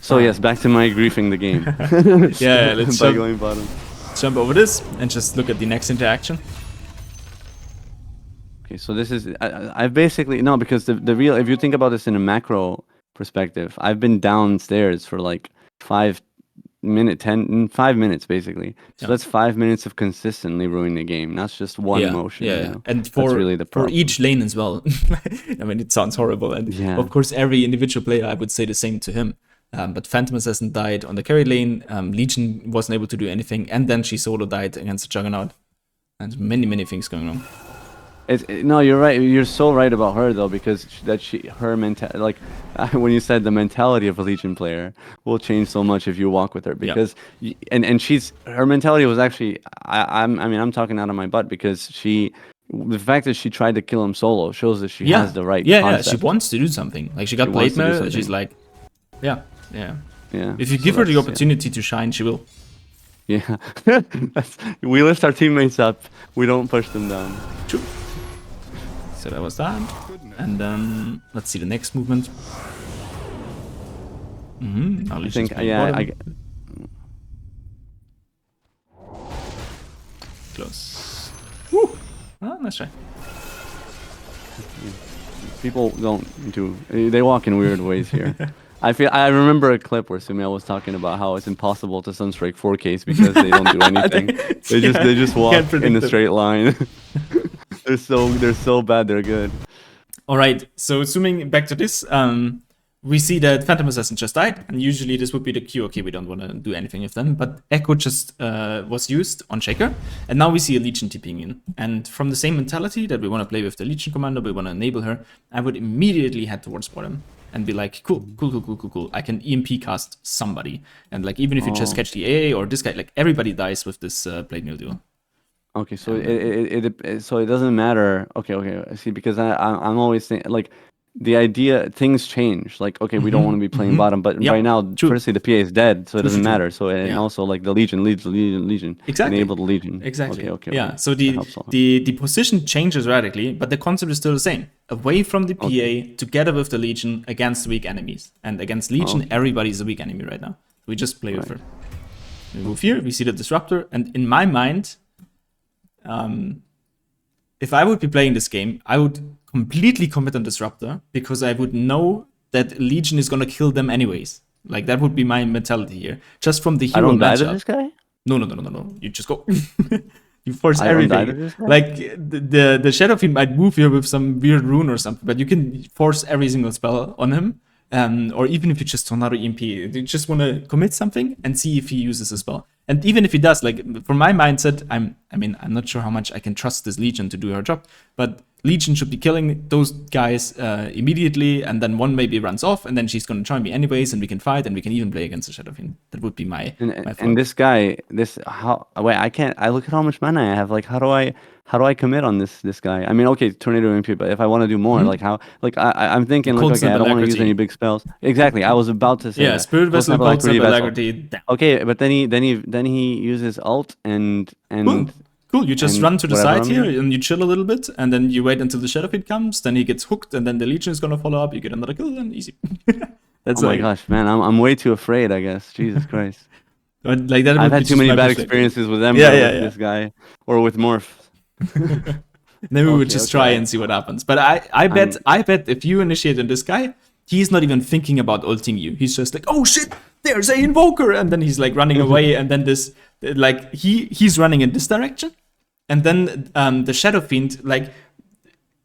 So yes, back to my griefing the game. Let's going bottom. Jump over this and just look at the next interaction. Okay, so this is I've basically because the real, if you think about this in a macro perspective, I've been downstairs for like 5 minutes basically. So that's 5 minutes of consistently ruining the game. That's just one motion. Yeah. And for really the for each lane as well. I mean, it sounds horrible, and of course every individual player I would say the same to him. But Phantom Assassin died on the carry lane. Legion wasn't able to do anything, and then she solo died against the Juggernaut, and many things going on. No, you're right. You're so right about her though, because her mentality, like when you said the mentality of a Legion player will change so much if you walk with her, because and her mentality was actually I'm talking out of my butt, because the fact that she tried to kill him solo shows that she has the right concept. She wants to do something. Like she got plate mail, she's like, yeah. If you give her the opportunity to shine, she will. Yeah. We lift our teammates up. We don't push them down. True. So that was that. And then let's see the next movement. I think, close. Woo! Oh, nice try. People they walk in weird ways here. I remember a clip where Sumail was talking about how it's impossible to Sunstrike 4Ks because they don't do anything. They just walk in a straight line. They're so bad, they're good. All right, so zooming back to this, we see that Phantom Assassin just died, and usually this would be the cue. Okay, we don't want to do anything with them, but Echo just was used on Shaker, and now we see a Legion TPing in. And from the same mentality that we want to play with the Legion commander, we want to enable her, I would immediately head towards bottom and be like, cool. I can EMP cast somebody, and like even if you just catch the AA or this guy, like everybody dies with this Blade Mail duel. Okay, so it doesn't matter. Okay, I see, because I'm always saying like the idea, things change. Like, okay, we don't want to be playing bottom, but right now, firstly, the PA is dead, so it doesn't matter. So and also like the Legion leads the Legion. Exactly. Enable the Legion. Exactly. Okay. Yeah. So the position changes radically, but the concept is still the same. Away from the PA, together with the Legion against weak enemies, and against Legion, everybody is a weak enemy right now. We just play with her. We move here. We see the Disruptor, and in my mind, if I would be playing this game, I would completely commit on Disruptor, because I would know that Legion is gonna kill them anyways. Like that would be my mentality here, just from the hero matchup. I don't die to this guy? No. You just go. You force everything. Like the Shadow Fiend might move here with some weird rune or something, but you can force every single spell on him, or even if you just Tornado EMP, you just want to commit something and see if he uses a spell. And even if he does, like, from my mindset, I'm not sure how much I can trust this Legion to do her job, but Legion should be killing those guys immediately, and then one maybe runs off, and then she's going to join me anyways, and we can fight, and we can even play against the Shadow Fiend. That would be my and this guy, I can't. I look at how much mana I have. Like, how do I commit on this guy? I mean, okay, Tornado MP, but if I want to do more, like how, like I'm thinking, like, okay, I don't want to use any big spells. Exactly, I was about to say. Yeah, that. Spirit Vessel, Cold Snap, Alacrity. Okay, but then he uses ult and Cool. You just run to the side here and you chill a little bit, and then you wait until the Shadow Fiend comes. Then he gets hooked, and then the Legion is gonna follow up. You get another kill, and easy. That's my gosh, man! I'm way too afraid. I guess. Jesus Christ. But like that. I've had too many bad experiences with them. This guy or with Morph. Then we would just try and see what happens. But I bet if you initiate on this guy, he's not even thinking about ulting you. He's just like, oh shit, there's a Invoker, and then he's like running away, and then this, like, he's running in this direction, and then the Shadow Fiend, like,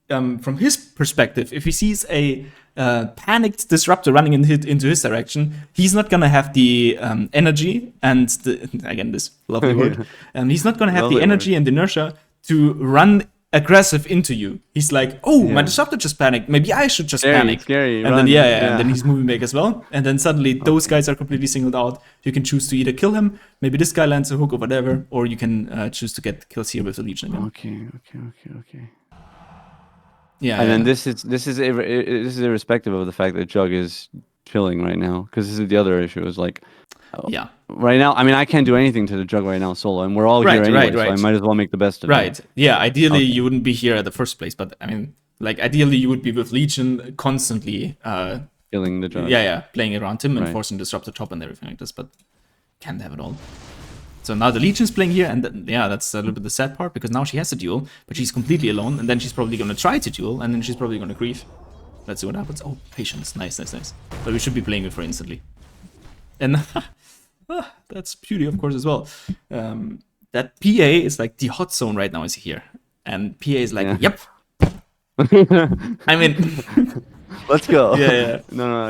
from his perspective, if he sees a panicked disruptor running into his direction, he's not gonna have the energy and again this lovely word, he's not gonna have the energy and inertia to run aggressive into you. He's like, oh, my disruptor just panicked. Maybe I should just panic. Scary, and then and then he's moving back as well. And then suddenly those guys are completely singled out. You can choose to either kill him, maybe this guy lands a hook or whatever, or you can choose to get kills here with the Legion again. Okay. Yeah. And then this is irrespective of the fact that Jug is chilling right now, because this is the other issue. Is like, right now, I mean, I can't do anything to the Jug right now solo, and we're all here anyway, so I might as well make the best of it. Right. Yeah. Ideally, you wouldn't be here at the first place, but I mean, like, ideally, you would be with Legion constantly killing the Jug. Yeah. Playing around him and forcing disruptor top and everything like this, but can't have it all. So now the Legion's playing here, and that's a little bit the sad part, because now she has a duel, but she's completely alone, and then she's probably going to try to duel, and then she's probably going to grief. Let's see what happens. Oh, patience. Nice. But we should be playing with her instantly. And that's beauty, of course, as well. That PA is like the hot zone right now is here. And PA is like, yep. I mean... Let's go. Yeah. No.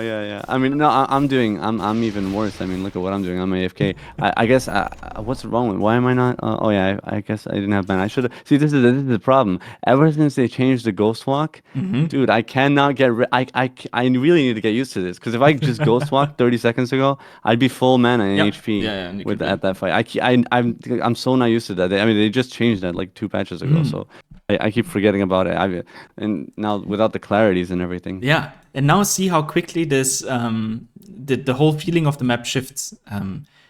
I mean, no, I'm even worse. I mean, look at what I'm doing. I'm AFK. I guess, what's wrong with, why am I not, I guess I didn't have mana. I should have, see, this is the problem. Ever since they changed the Ghost Walk, dude, I cannot get I really need to get used to this, because if I just Ghost Walk 30 seconds ago, I'd be full mana and HP with at that fight. I'm so not used to that. I mean, they just changed that like 2 patches ago, so I keep forgetting about it. And now without the clarities and everything. Yeah, and now see how quickly this the whole feeling of the map shifts.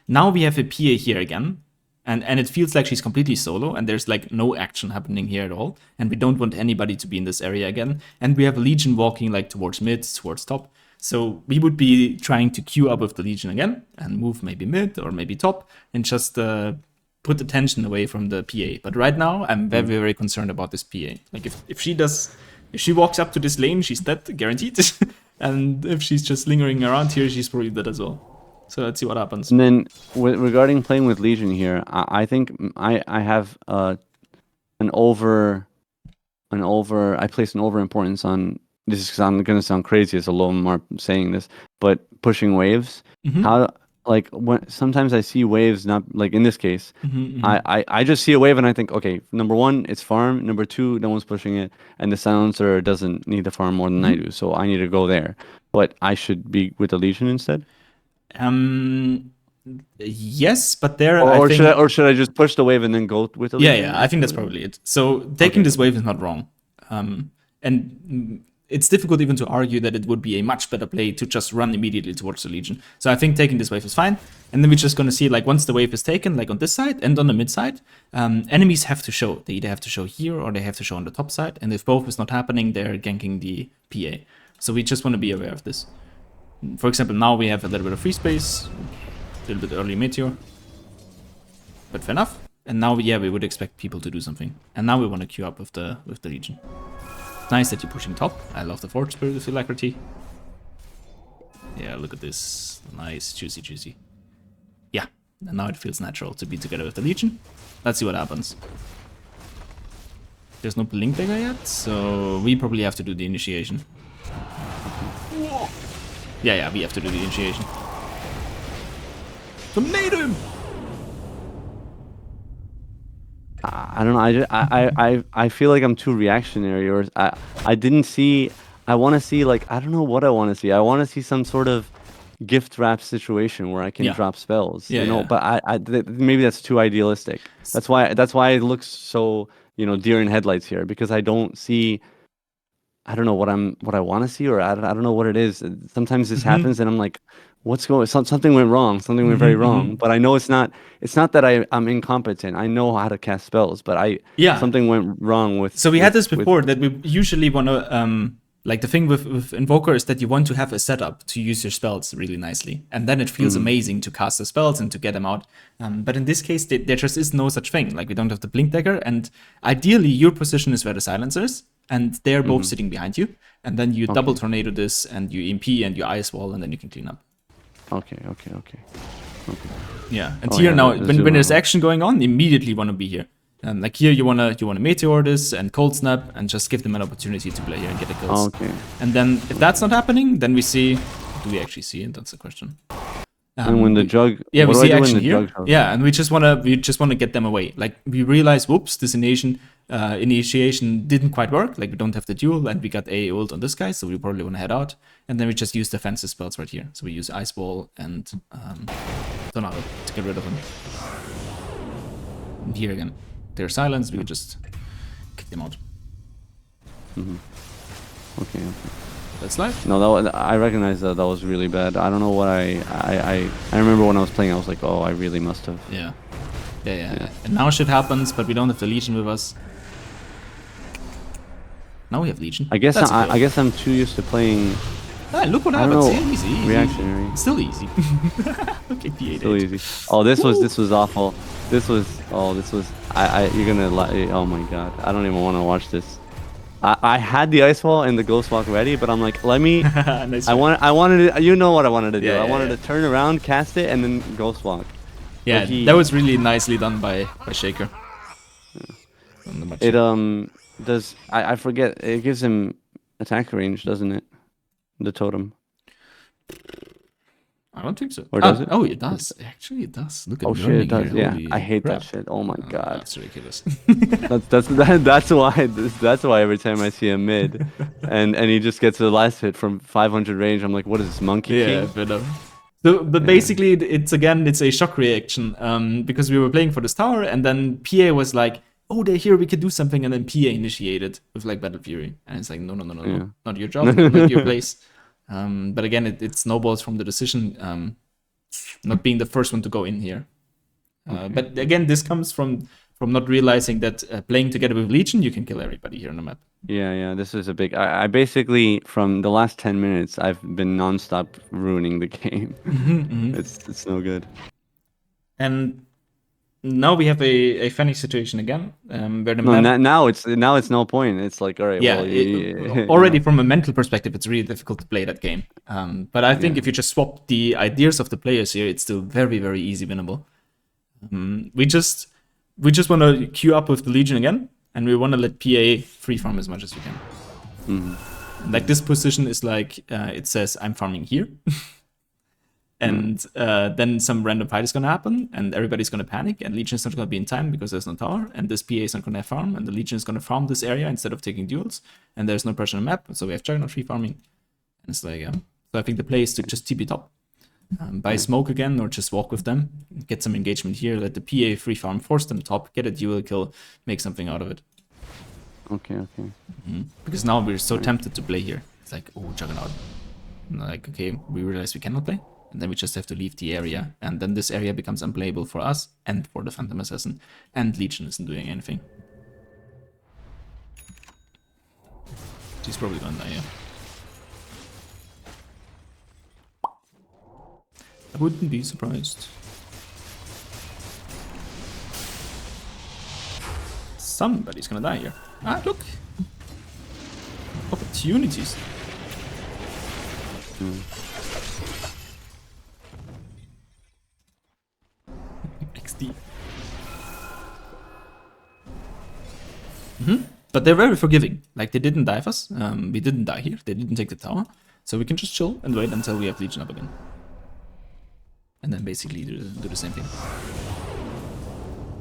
Now we have a PA here again, and it feels like she's completely solo, and there's like no action happening here at all, and we don't want anybody to be in this area again. And we have a Legion walking like towards mid, towards top. So we would be trying to queue up with the Legion again and move maybe mid or maybe top, and just put the tension away from the PA. But right now, I'm very, very concerned about this PA. Like, if she walks up to this lane, she's dead, guaranteed. And if she's just lingering around here, she's probably dead as well. So let's see what happens. And then, regarding playing with Legion here, I think I have I place an over importance on, this is going to sound crazy as a low mark saying this, but pushing waves. How, like, sometimes I see waves, not like in this case, I just see a wave and I think, okay, number one, it's farm. Number two, no one's pushing it, and the silencer doesn't need the farm more than I do, so I need to go there. But I should be with the Legion instead. Yes, but there, or should I just push the wave and then go with the Legion? Yeah, I think that's probably it. So taking this wave is not wrong, and it's difficult even to argue that it would be a much better play to just run immediately towards the Legion. So I think taking this wave is fine. And then we're just going to see, like, once the wave is taken, like on this side and on the mid side, enemies have to show. They either have to show here or they have to show on the top side. And if both is not happening, they're ganking the PA. So we just want to be aware of this. For example, now we have a little bit of free space, a little bit early meteor. But fair enough. And now, we would expect people to do something. And now we want to queue up with the Legion. Nice that you're pushing top. I love the Forge Spirit with Alacrity. Yeah, look at this. Nice, juicy. Yeah, and now it feels natural to be together with the Legion. Let's see what happens. There's no Blink Dagger yet, so we probably have to do the initiation. Yeah, we have to do the initiation. Tornado him! I don't know. I feel like I'm too reactionary, or I didn't see. I want to see like I don't know what I want to see. I want to see some sort of gift wrap situation where I can Yeah. drop spells. Yeah, You know, yeah. but maybe that's too idealistic. That's why it looks so deer in headlights here because I don't see. I don't know what I want to see, or I don't know what it is. Sometimes this happens, and I'm like, what's going? Something went wrong. Something went very wrong. But I know it's not. It's not that I'm incompetent. I know how to cast spells, but Yeah. something went wrong with. So we had this with before that we usually want to like the thing with Invoker is that you want to have a setup to use your spells really nicely, and then it feels amazing to cast the spells and to get them out. But in this case, there just is no such thing. Like we don't have the blink dagger, and ideally your position is where the silencer is, and they're both sitting behind you, and then you double tornado this, and you MP and you ice wall, and then you can clean up. Okay. Yeah, and Oh, here yeah, now, the when zoom there's out. action going on, you immediately want to be here. Like here, you wanna meteor this and cold snap and just give them an opportunity to play here and get the kills. Okay. And then if that's not happening, then we see. Do we actually see it? That's the question. And when the jug. Yeah, what we do I see do when action the here. jug shows? Yeah, and we just wanna get them away. Like we realize, whoops, this initiation didn't quite work. Like we don't have the duel, and we got a ult on this guy, so we probably wanna head out. And then we just use defensive spells right here. So we use ice ball and tornado to get rid of him. And here again, they're silenced. We could just kick them out. Okay. That's life. No, I recognize that was really bad. I don't know what I remember when I was playing. I was like, oh, I really must have. Yeah. And now shit happens, but we don't have the Legion with us. Now we have Legion. I guess That's okay. I guess I'm too used to playing. Ah, look what I don't happens. know. Easy. Reactionary. Still easy. Okay, P8. Still easy. Oh, this was awful. This was you're gonna oh my god. I don't even want to watch this. I had the ice wall and the ghost walk ready, but I'm like, let me. Nice. I wanted to. You know what I wanted to do? Yeah, I yeah, wanted yeah. to turn around, cast it, and then ghost walk. Yeah, But that was really nicely done by Shaker. It does. I forget. It gives him attack range, doesn't it? The totem. I don't think so. Or does it? Oh, it does. Actually, it does. Look at Oh me shit, it does. here. Yeah, Holy I hate crap. that shit. Oh my god. That's ridiculous. That's why every time I see a mid, and he just gets the last hit from 500 range, I'm like, what is this, Monkey Yeah, King? but but basically, it's a shock reaction. Because we were playing for this tower, and then PA was like, "Oh, they're here. We could do something." And then PA initiated with like Battle Fury, and it's like, no, Yeah. not your job, not your place. But again, it snowballs from the decision not being the first one to go in here. But again, this comes from not realizing that playing together with Legion, you can kill everybody here on the map. Yeah, this is a big. I basically from the last 10 minutes, I've been nonstop ruining the game. It's no good. And now we have a funny situation again, where the No, map. now it's no point. It's like, all right, Yeah, well, already from a mental perspective, it's really difficult to play that game. But I think Yeah. if you just swap the ideas of the players here, it's still very, very easy winnable. We just want to queue up with the Legion again, and we want to let PA free farm as much as we can. Like this position is like it says I'm farming here, and then some random fight is gonna happen, and everybody's gonna panic, and Legion is not gonna be in time because there's no tower, and this PA is not gonna farm, and the Legion is gonna farm this area instead of taking duels, and there's no pressure on the map, so we have Juggernaut free farming, and it's like so I think the play is to just TP top. Buy smoke again, or just walk with them, get some engagement here, let the PA free farm, force them top, get a duel kill, make something out of it. Okay. Because now we're so tempted to play here. It's like, oh, Juggernaut. And like, okay, we realize we cannot play, and then we just have to leave the area, and then this area becomes unplayable for us and for the Phantom Assassin, and Legion isn't doing anything. She's probably gonna die, yeah. I wouldn't be surprised. Somebody's gonna die here. Ah, look! Opportunities. XD. But they're very forgiving. Like, they didn't dive us. We didn't die here. They didn't take the tower. So we can just chill and wait until we have Legion up again. And then basically do the same thing.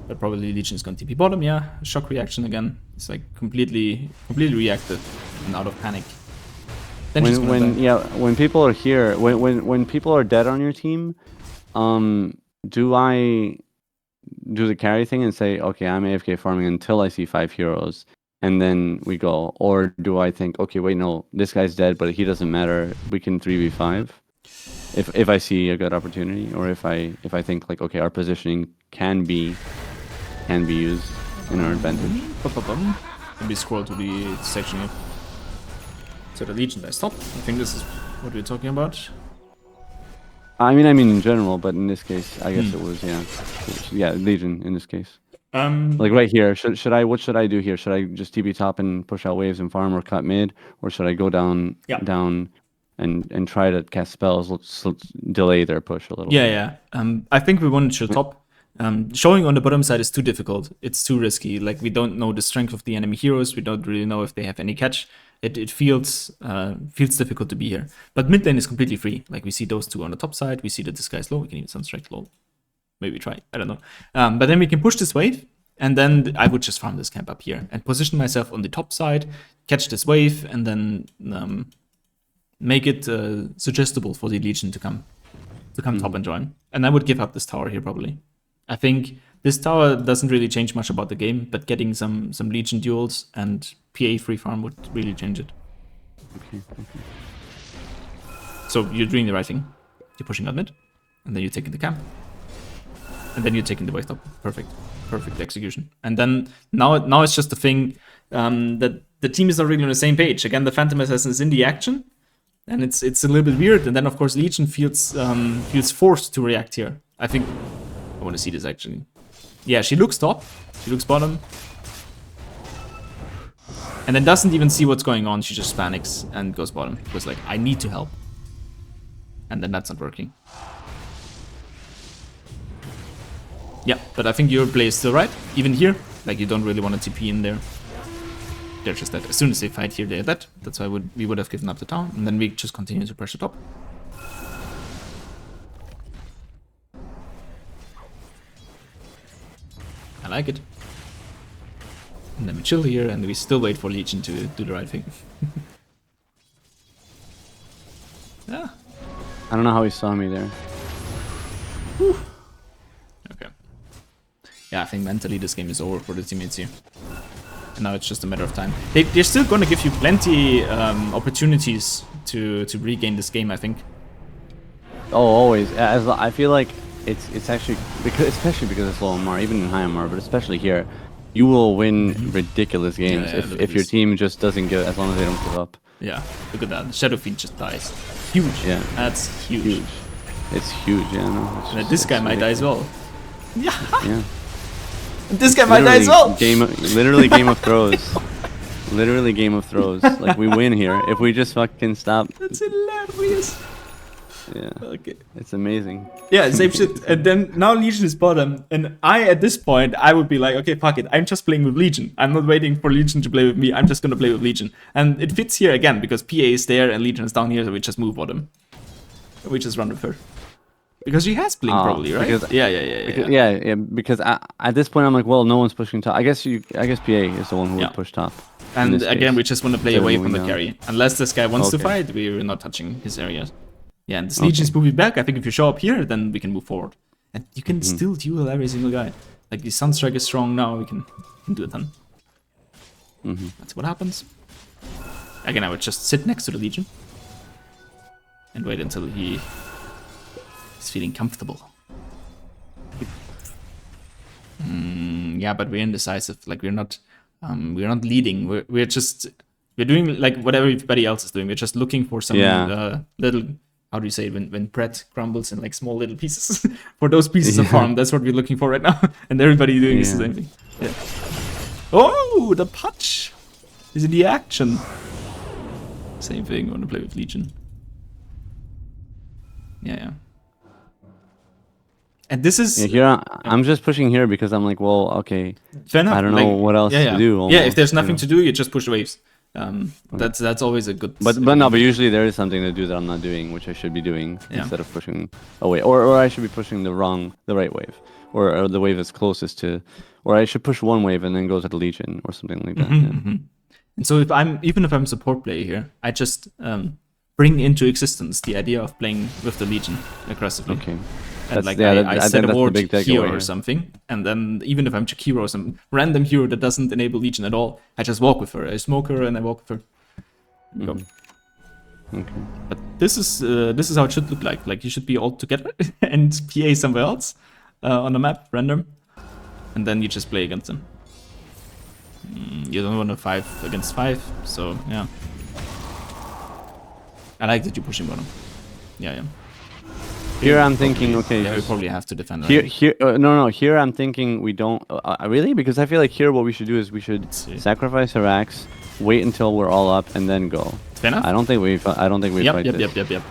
But probably Legion is going to TP bottom, yeah. Shock reaction again. It's like completely reactive and out of panic. Then when people are here, when people are dead on your team, do I do the carry thing and say, okay, I'm AFK farming until I see 5 heroes, and then we go? Or do I think, okay, wait, no, this guy's dead, but he doesn't matter, we can 3v5 if I see a good opportunity, or if I think like, okay, our positioning can be used in our advantage. Maybe scroll to the section here. So the Legion dies top. I think this is what we're talking about. I mean in general, but in this case, I guess it was Legion in this case. Like right here, what should I do here? Should I just TP top and push out waves and farm, or cut mid, or should I go down and try to cast spells? Let's delay their push a little. I think we want to chill top. Showing on the bottom side is too difficult. It's too risky. Like, we don't know the strength of the enemy heroes. We don't really know if they have any catch. It feels difficult to be here. But mid lane is completely free. Like, we see those two on the top side. We see that this guy's low. We can even Sunstrike low. Maybe try. I don't know. But then we can push this wave. And then I would just farm this camp up here and position myself on the top side, catch this wave, and then make it suggestible for the Legion to come top and join. And I would give up this tower here probably. I think this tower doesn't really change much about the game, but getting some Legion duels and PA free farm would really change it. Okay. So you're doing the right thing. You're pushing out mid, and then you're taking the camp, and then you're taking the wave top. Perfect execution. And then now it's just the thing that the team is not really on the same page. Again, the Phantom Assassin is in the action, and it's a little bit weird. And then of course Legion feels forced to react here. I think I want to see this actually. Yeah, she looks top, she looks bottom, and then doesn't even see what's going on. She just panics and goes bottom because like, I need to help, and then that's not working. Yeah, but I think your play is still right. Even here, like, you don't really want to TP in there. They're just dead. As soon as they fight here, they're dead. That's why we would have given up the town, and then we just continue to pressure top. I like it. And then we chill here, and we still wait for Legion to do the right thing. Yeah. I don't know how he saw me there. Whew. Okay. Yeah, I think mentally this game is over for the teammates here. And now it's just a matter of time. They're still going to give you plenty opportunities to regain this game, I think. Oh, always. I feel like it's actually, especially because it's low MR, even in high MR, but especially here, you will win ridiculous games if your team just doesn't give, as long as they don't give up. Yeah, look at that. Shadowfiend just dies. Huge. Yeah, that's huge. It's huge. Yeah, no. This guy might die as well. Yeah. Yeah. This guy might die as well. Literally Game of Thrones. Literally Game of Thrones. Like, we win here if we just fucking stop. That's hilarious. Yeah. Okay. It's amazing. Yeah, same shit. And then now Legion is bottom, and at this point, I would be like, okay, fuck it. I'm just playing with Legion. I'm not waiting for Legion to play with me. I'm just gonna play with Legion. And it fits here again because PA is there and Legion is down here, so we just move bottom. We just run with her. Because she has Blink probably, right? Yeah. Because at this point I'm like, well, no one's pushing top. I guess PA is the one who would push top. And again, we just want to play away from the carry. Unless this guy wants to fight, we're not touching his areas. Yeah, and this Legion's moving back. I think if you show up here, then we can move forward. And you can still duel every single guy. Like, the Sunstrike is strong now, we can do a ton. That's what happens. Again, I would just sit next to the Legion. And wait until he is feeling comfortable. Yeah, but we're indecisive. Like, we're not leading. We're doing like what everybody else is doing. We're just looking for some little, how do you say it, when bread crumbles in like small little pieces. For those pieces of farm, that's what we're looking for right now. And everybody doing the same thing. Yeah. Oh, the punch is in the action. Same thing. I want to play with Legion. Yeah. And this is here. I'm just pushing here because I'm like, well, okay. Fair enough. I don't know what else to do. Almost, if there's nothing to do, you just push the waves. That's always a good. But no, but usually there is something to do that I'm not doing, which I should be doing Yeah. instead of pushing away, or I should be pushing the right wave, or the wave that's closest to, or I should push one wave and then go to the Legion or something like that. Yeah. And so even if I'm support player here, I just bring into existence the idea of playing with the Legion aggressively. Okay. And like yeah, I set a ward here takeaway or something, and then even if I'm Jakiro or some random hero that doesn't enable Legion at all, I just walk with her. I smoke her and I walk with her. Go. Okay. But this is how it should look like. Like you should be all together and PA somewhere else on the map, random, and then you just play against them. You don't want to 5 against 5, so yeah. I like that you push him bottom. Yeah. Here I'm thinking, okay. Yeah, we probably have to defend. Here, no. Here I'm thinking we don't. Really? Because I feel like here what we should do is we should sacrifice our axe, wait until we're all up, and then go. Fair enough. I don't think we fight this.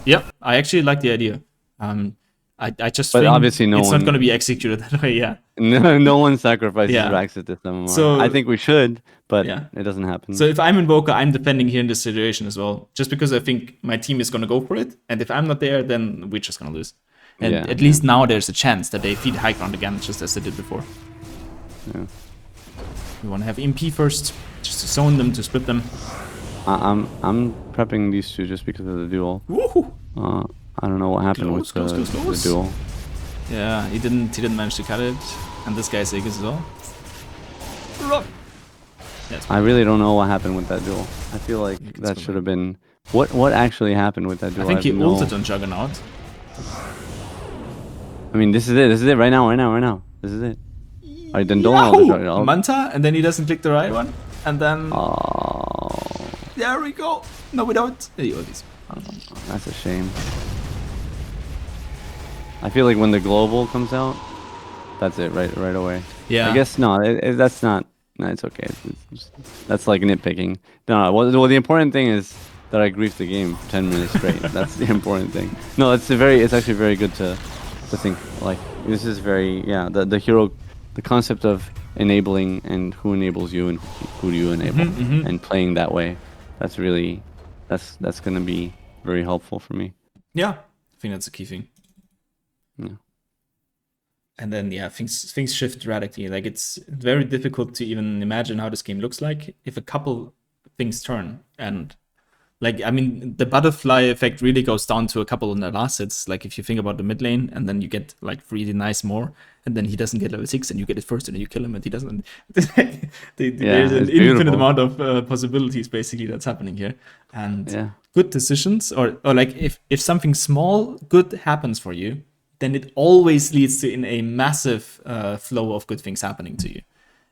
Yep. I actually like the idea. I just but think obviously it's not going to be executed that way. Yeah. No one sacrifices racks at this anymore. So I think we should, but it doesn't happen. So if I'm Invoker, I'm defending here in this situation as well, just because I think my team is going to go for it, and if I'm not there, then we're just going to lose. And at least now there's a chance that they feed high ground again, just as they did before. Yeah. We want to have MP first, just to zone them, to split them. I'm prepping these two just because of the duel. Woohoo! I don't know what happened with the duel. Yeah, he didn't manage to cut it, and this guy's Aegis as well. I really don't know what happened with that duel. I feel like that should have been what actually happened with that duel. I think he ulted on Juggernaut. I mean, this is it right now. This is it. Alright, then don't ult the Juggernaut. Manta, and then he doesn't click the right one, and then oh, there we go. No, we don't. That's a shame. I feel like when the global comes out, that's it right away. Yeah. I guess no, that's not. No, it's okay. That's like nitpicking. No, well, the important thing is that I griefed the game for 10 minutes straight. That's the important thing. No, it's actually very good to think like this is very the hero, the concept of enabling and who enables you and who do you enable and playing that way. That's really that's gonna be very helpful for me. Yeah, I think that's a key thing. Yeah. And then things shift radically. Like it's very difficult to even imagine how this game looks like if a couple things turn. And like I mean, the butterfly effect really goes down to a couple of the last hits. Like if you think about the mid lane, and then you get like really nice more, and then he doesn't get level 6, and you get it first, and then you kill him, and he doesn't. There's an infinite amount of possibilities basically that's happening here, and good decisions or like if something small good happens for you, then it always leads to in a massive flow of good things happening to you.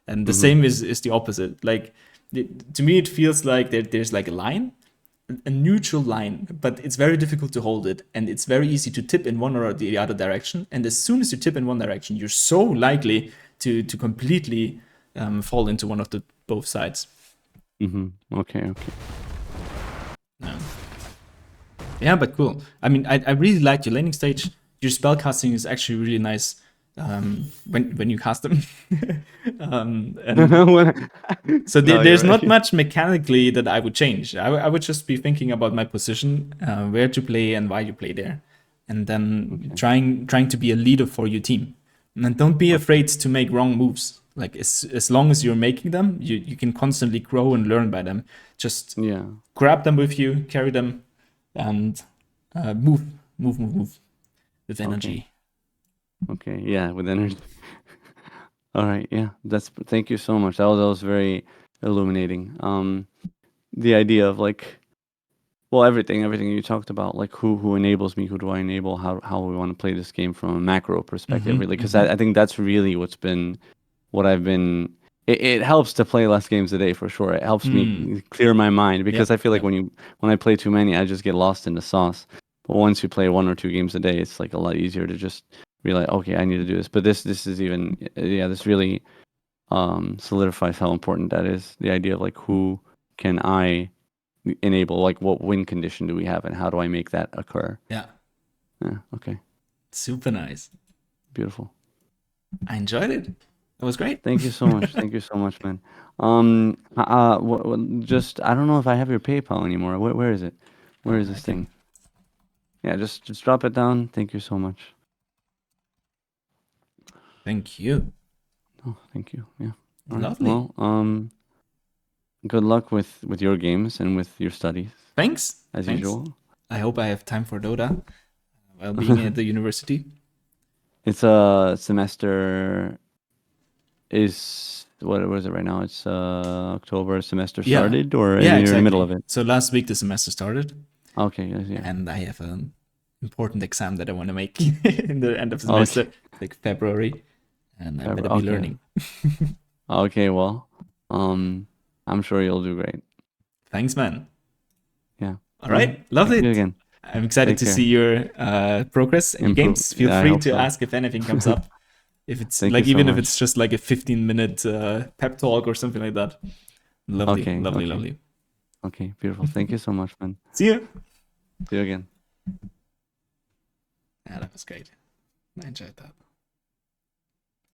And the same is the opposite. Like to me, it feels like there's like a line, a neutral line, but it's very difficult to hold it, and it's very easy to tip in one or the other direction. And as soon as you tip in one direction, you're so likely to completely fall into one of the both sides. Okay. Yeah, but cool. I mean, I really like your laning stage. Your spellcasting is actually really nice when you cast them. So there's not much mechanically that I would change. I would just be thinking about my position, where to play and why you play there, and then trying to be a leader for your team. And don't be afraid to make wrong moves. Like as long as you're making them, you can constantly grow and learn by them. Just grab them with you, carry them, and move with energy. Okay, yeah, with energy. All right, yeah, thank you so much. That was very illuminating. The idea of like, well, everything you talked about, like who enables me, who do I enable, how we want to play this game from a macro perspective, really, because I think that's really what I've been. It helps to play less games a day for sure. It helps me clear my mind because I feel like when I play too many, I just get lost in the sauce. But once you play 1 or 2 games a day, it's like a lot easier to just realize, okay, I need to do this. But this is even, this really solidifies how important that is. The idea of like, who can I enable? Like, what win condition do we have, and how do I make that occur? Yeah. Yeah. Okay. Super nice. Beautiful. I enjoyed it. That was great. Thank you so much. Thank you so much, man. Just I don't know if I have your PayPal anymore. Where is it? Where is I this can. thing? Yeah, just drop it down. Thank you so much. Thank you. Oh, thank you. Yeah. All right. Lovely. Well, good luck with your games and with your studies Thanks. as Thanks. usual. I hope I have time for Dota while being at the university. It's a semester is what is it right now? It's October semester Yeah. started or Yeah, you're in the middle of exactly. it? So last week the semester started, Okay, yes, yeah. and I have an important exam that I want to make in the end of the Okay. semester, like February, and I better be Okay. learning. Okay, well, I'm sure you'll do great. Thanks, man. Yeah. All All right. right, loved Thank you it. again. I'm excited Take to care. see your progress in your Improve. games. Feel Yeah, I free hope to so. ask if anything comes up. If it's Thank you like, so even if much. it's just like a 15-minute pep talk or something like that. Lovely, Okay, lovely, okay. lovely. Okay, beautiful. Thank you so much, man. See you. See you again. Yeah, that was great. I enjoyed that.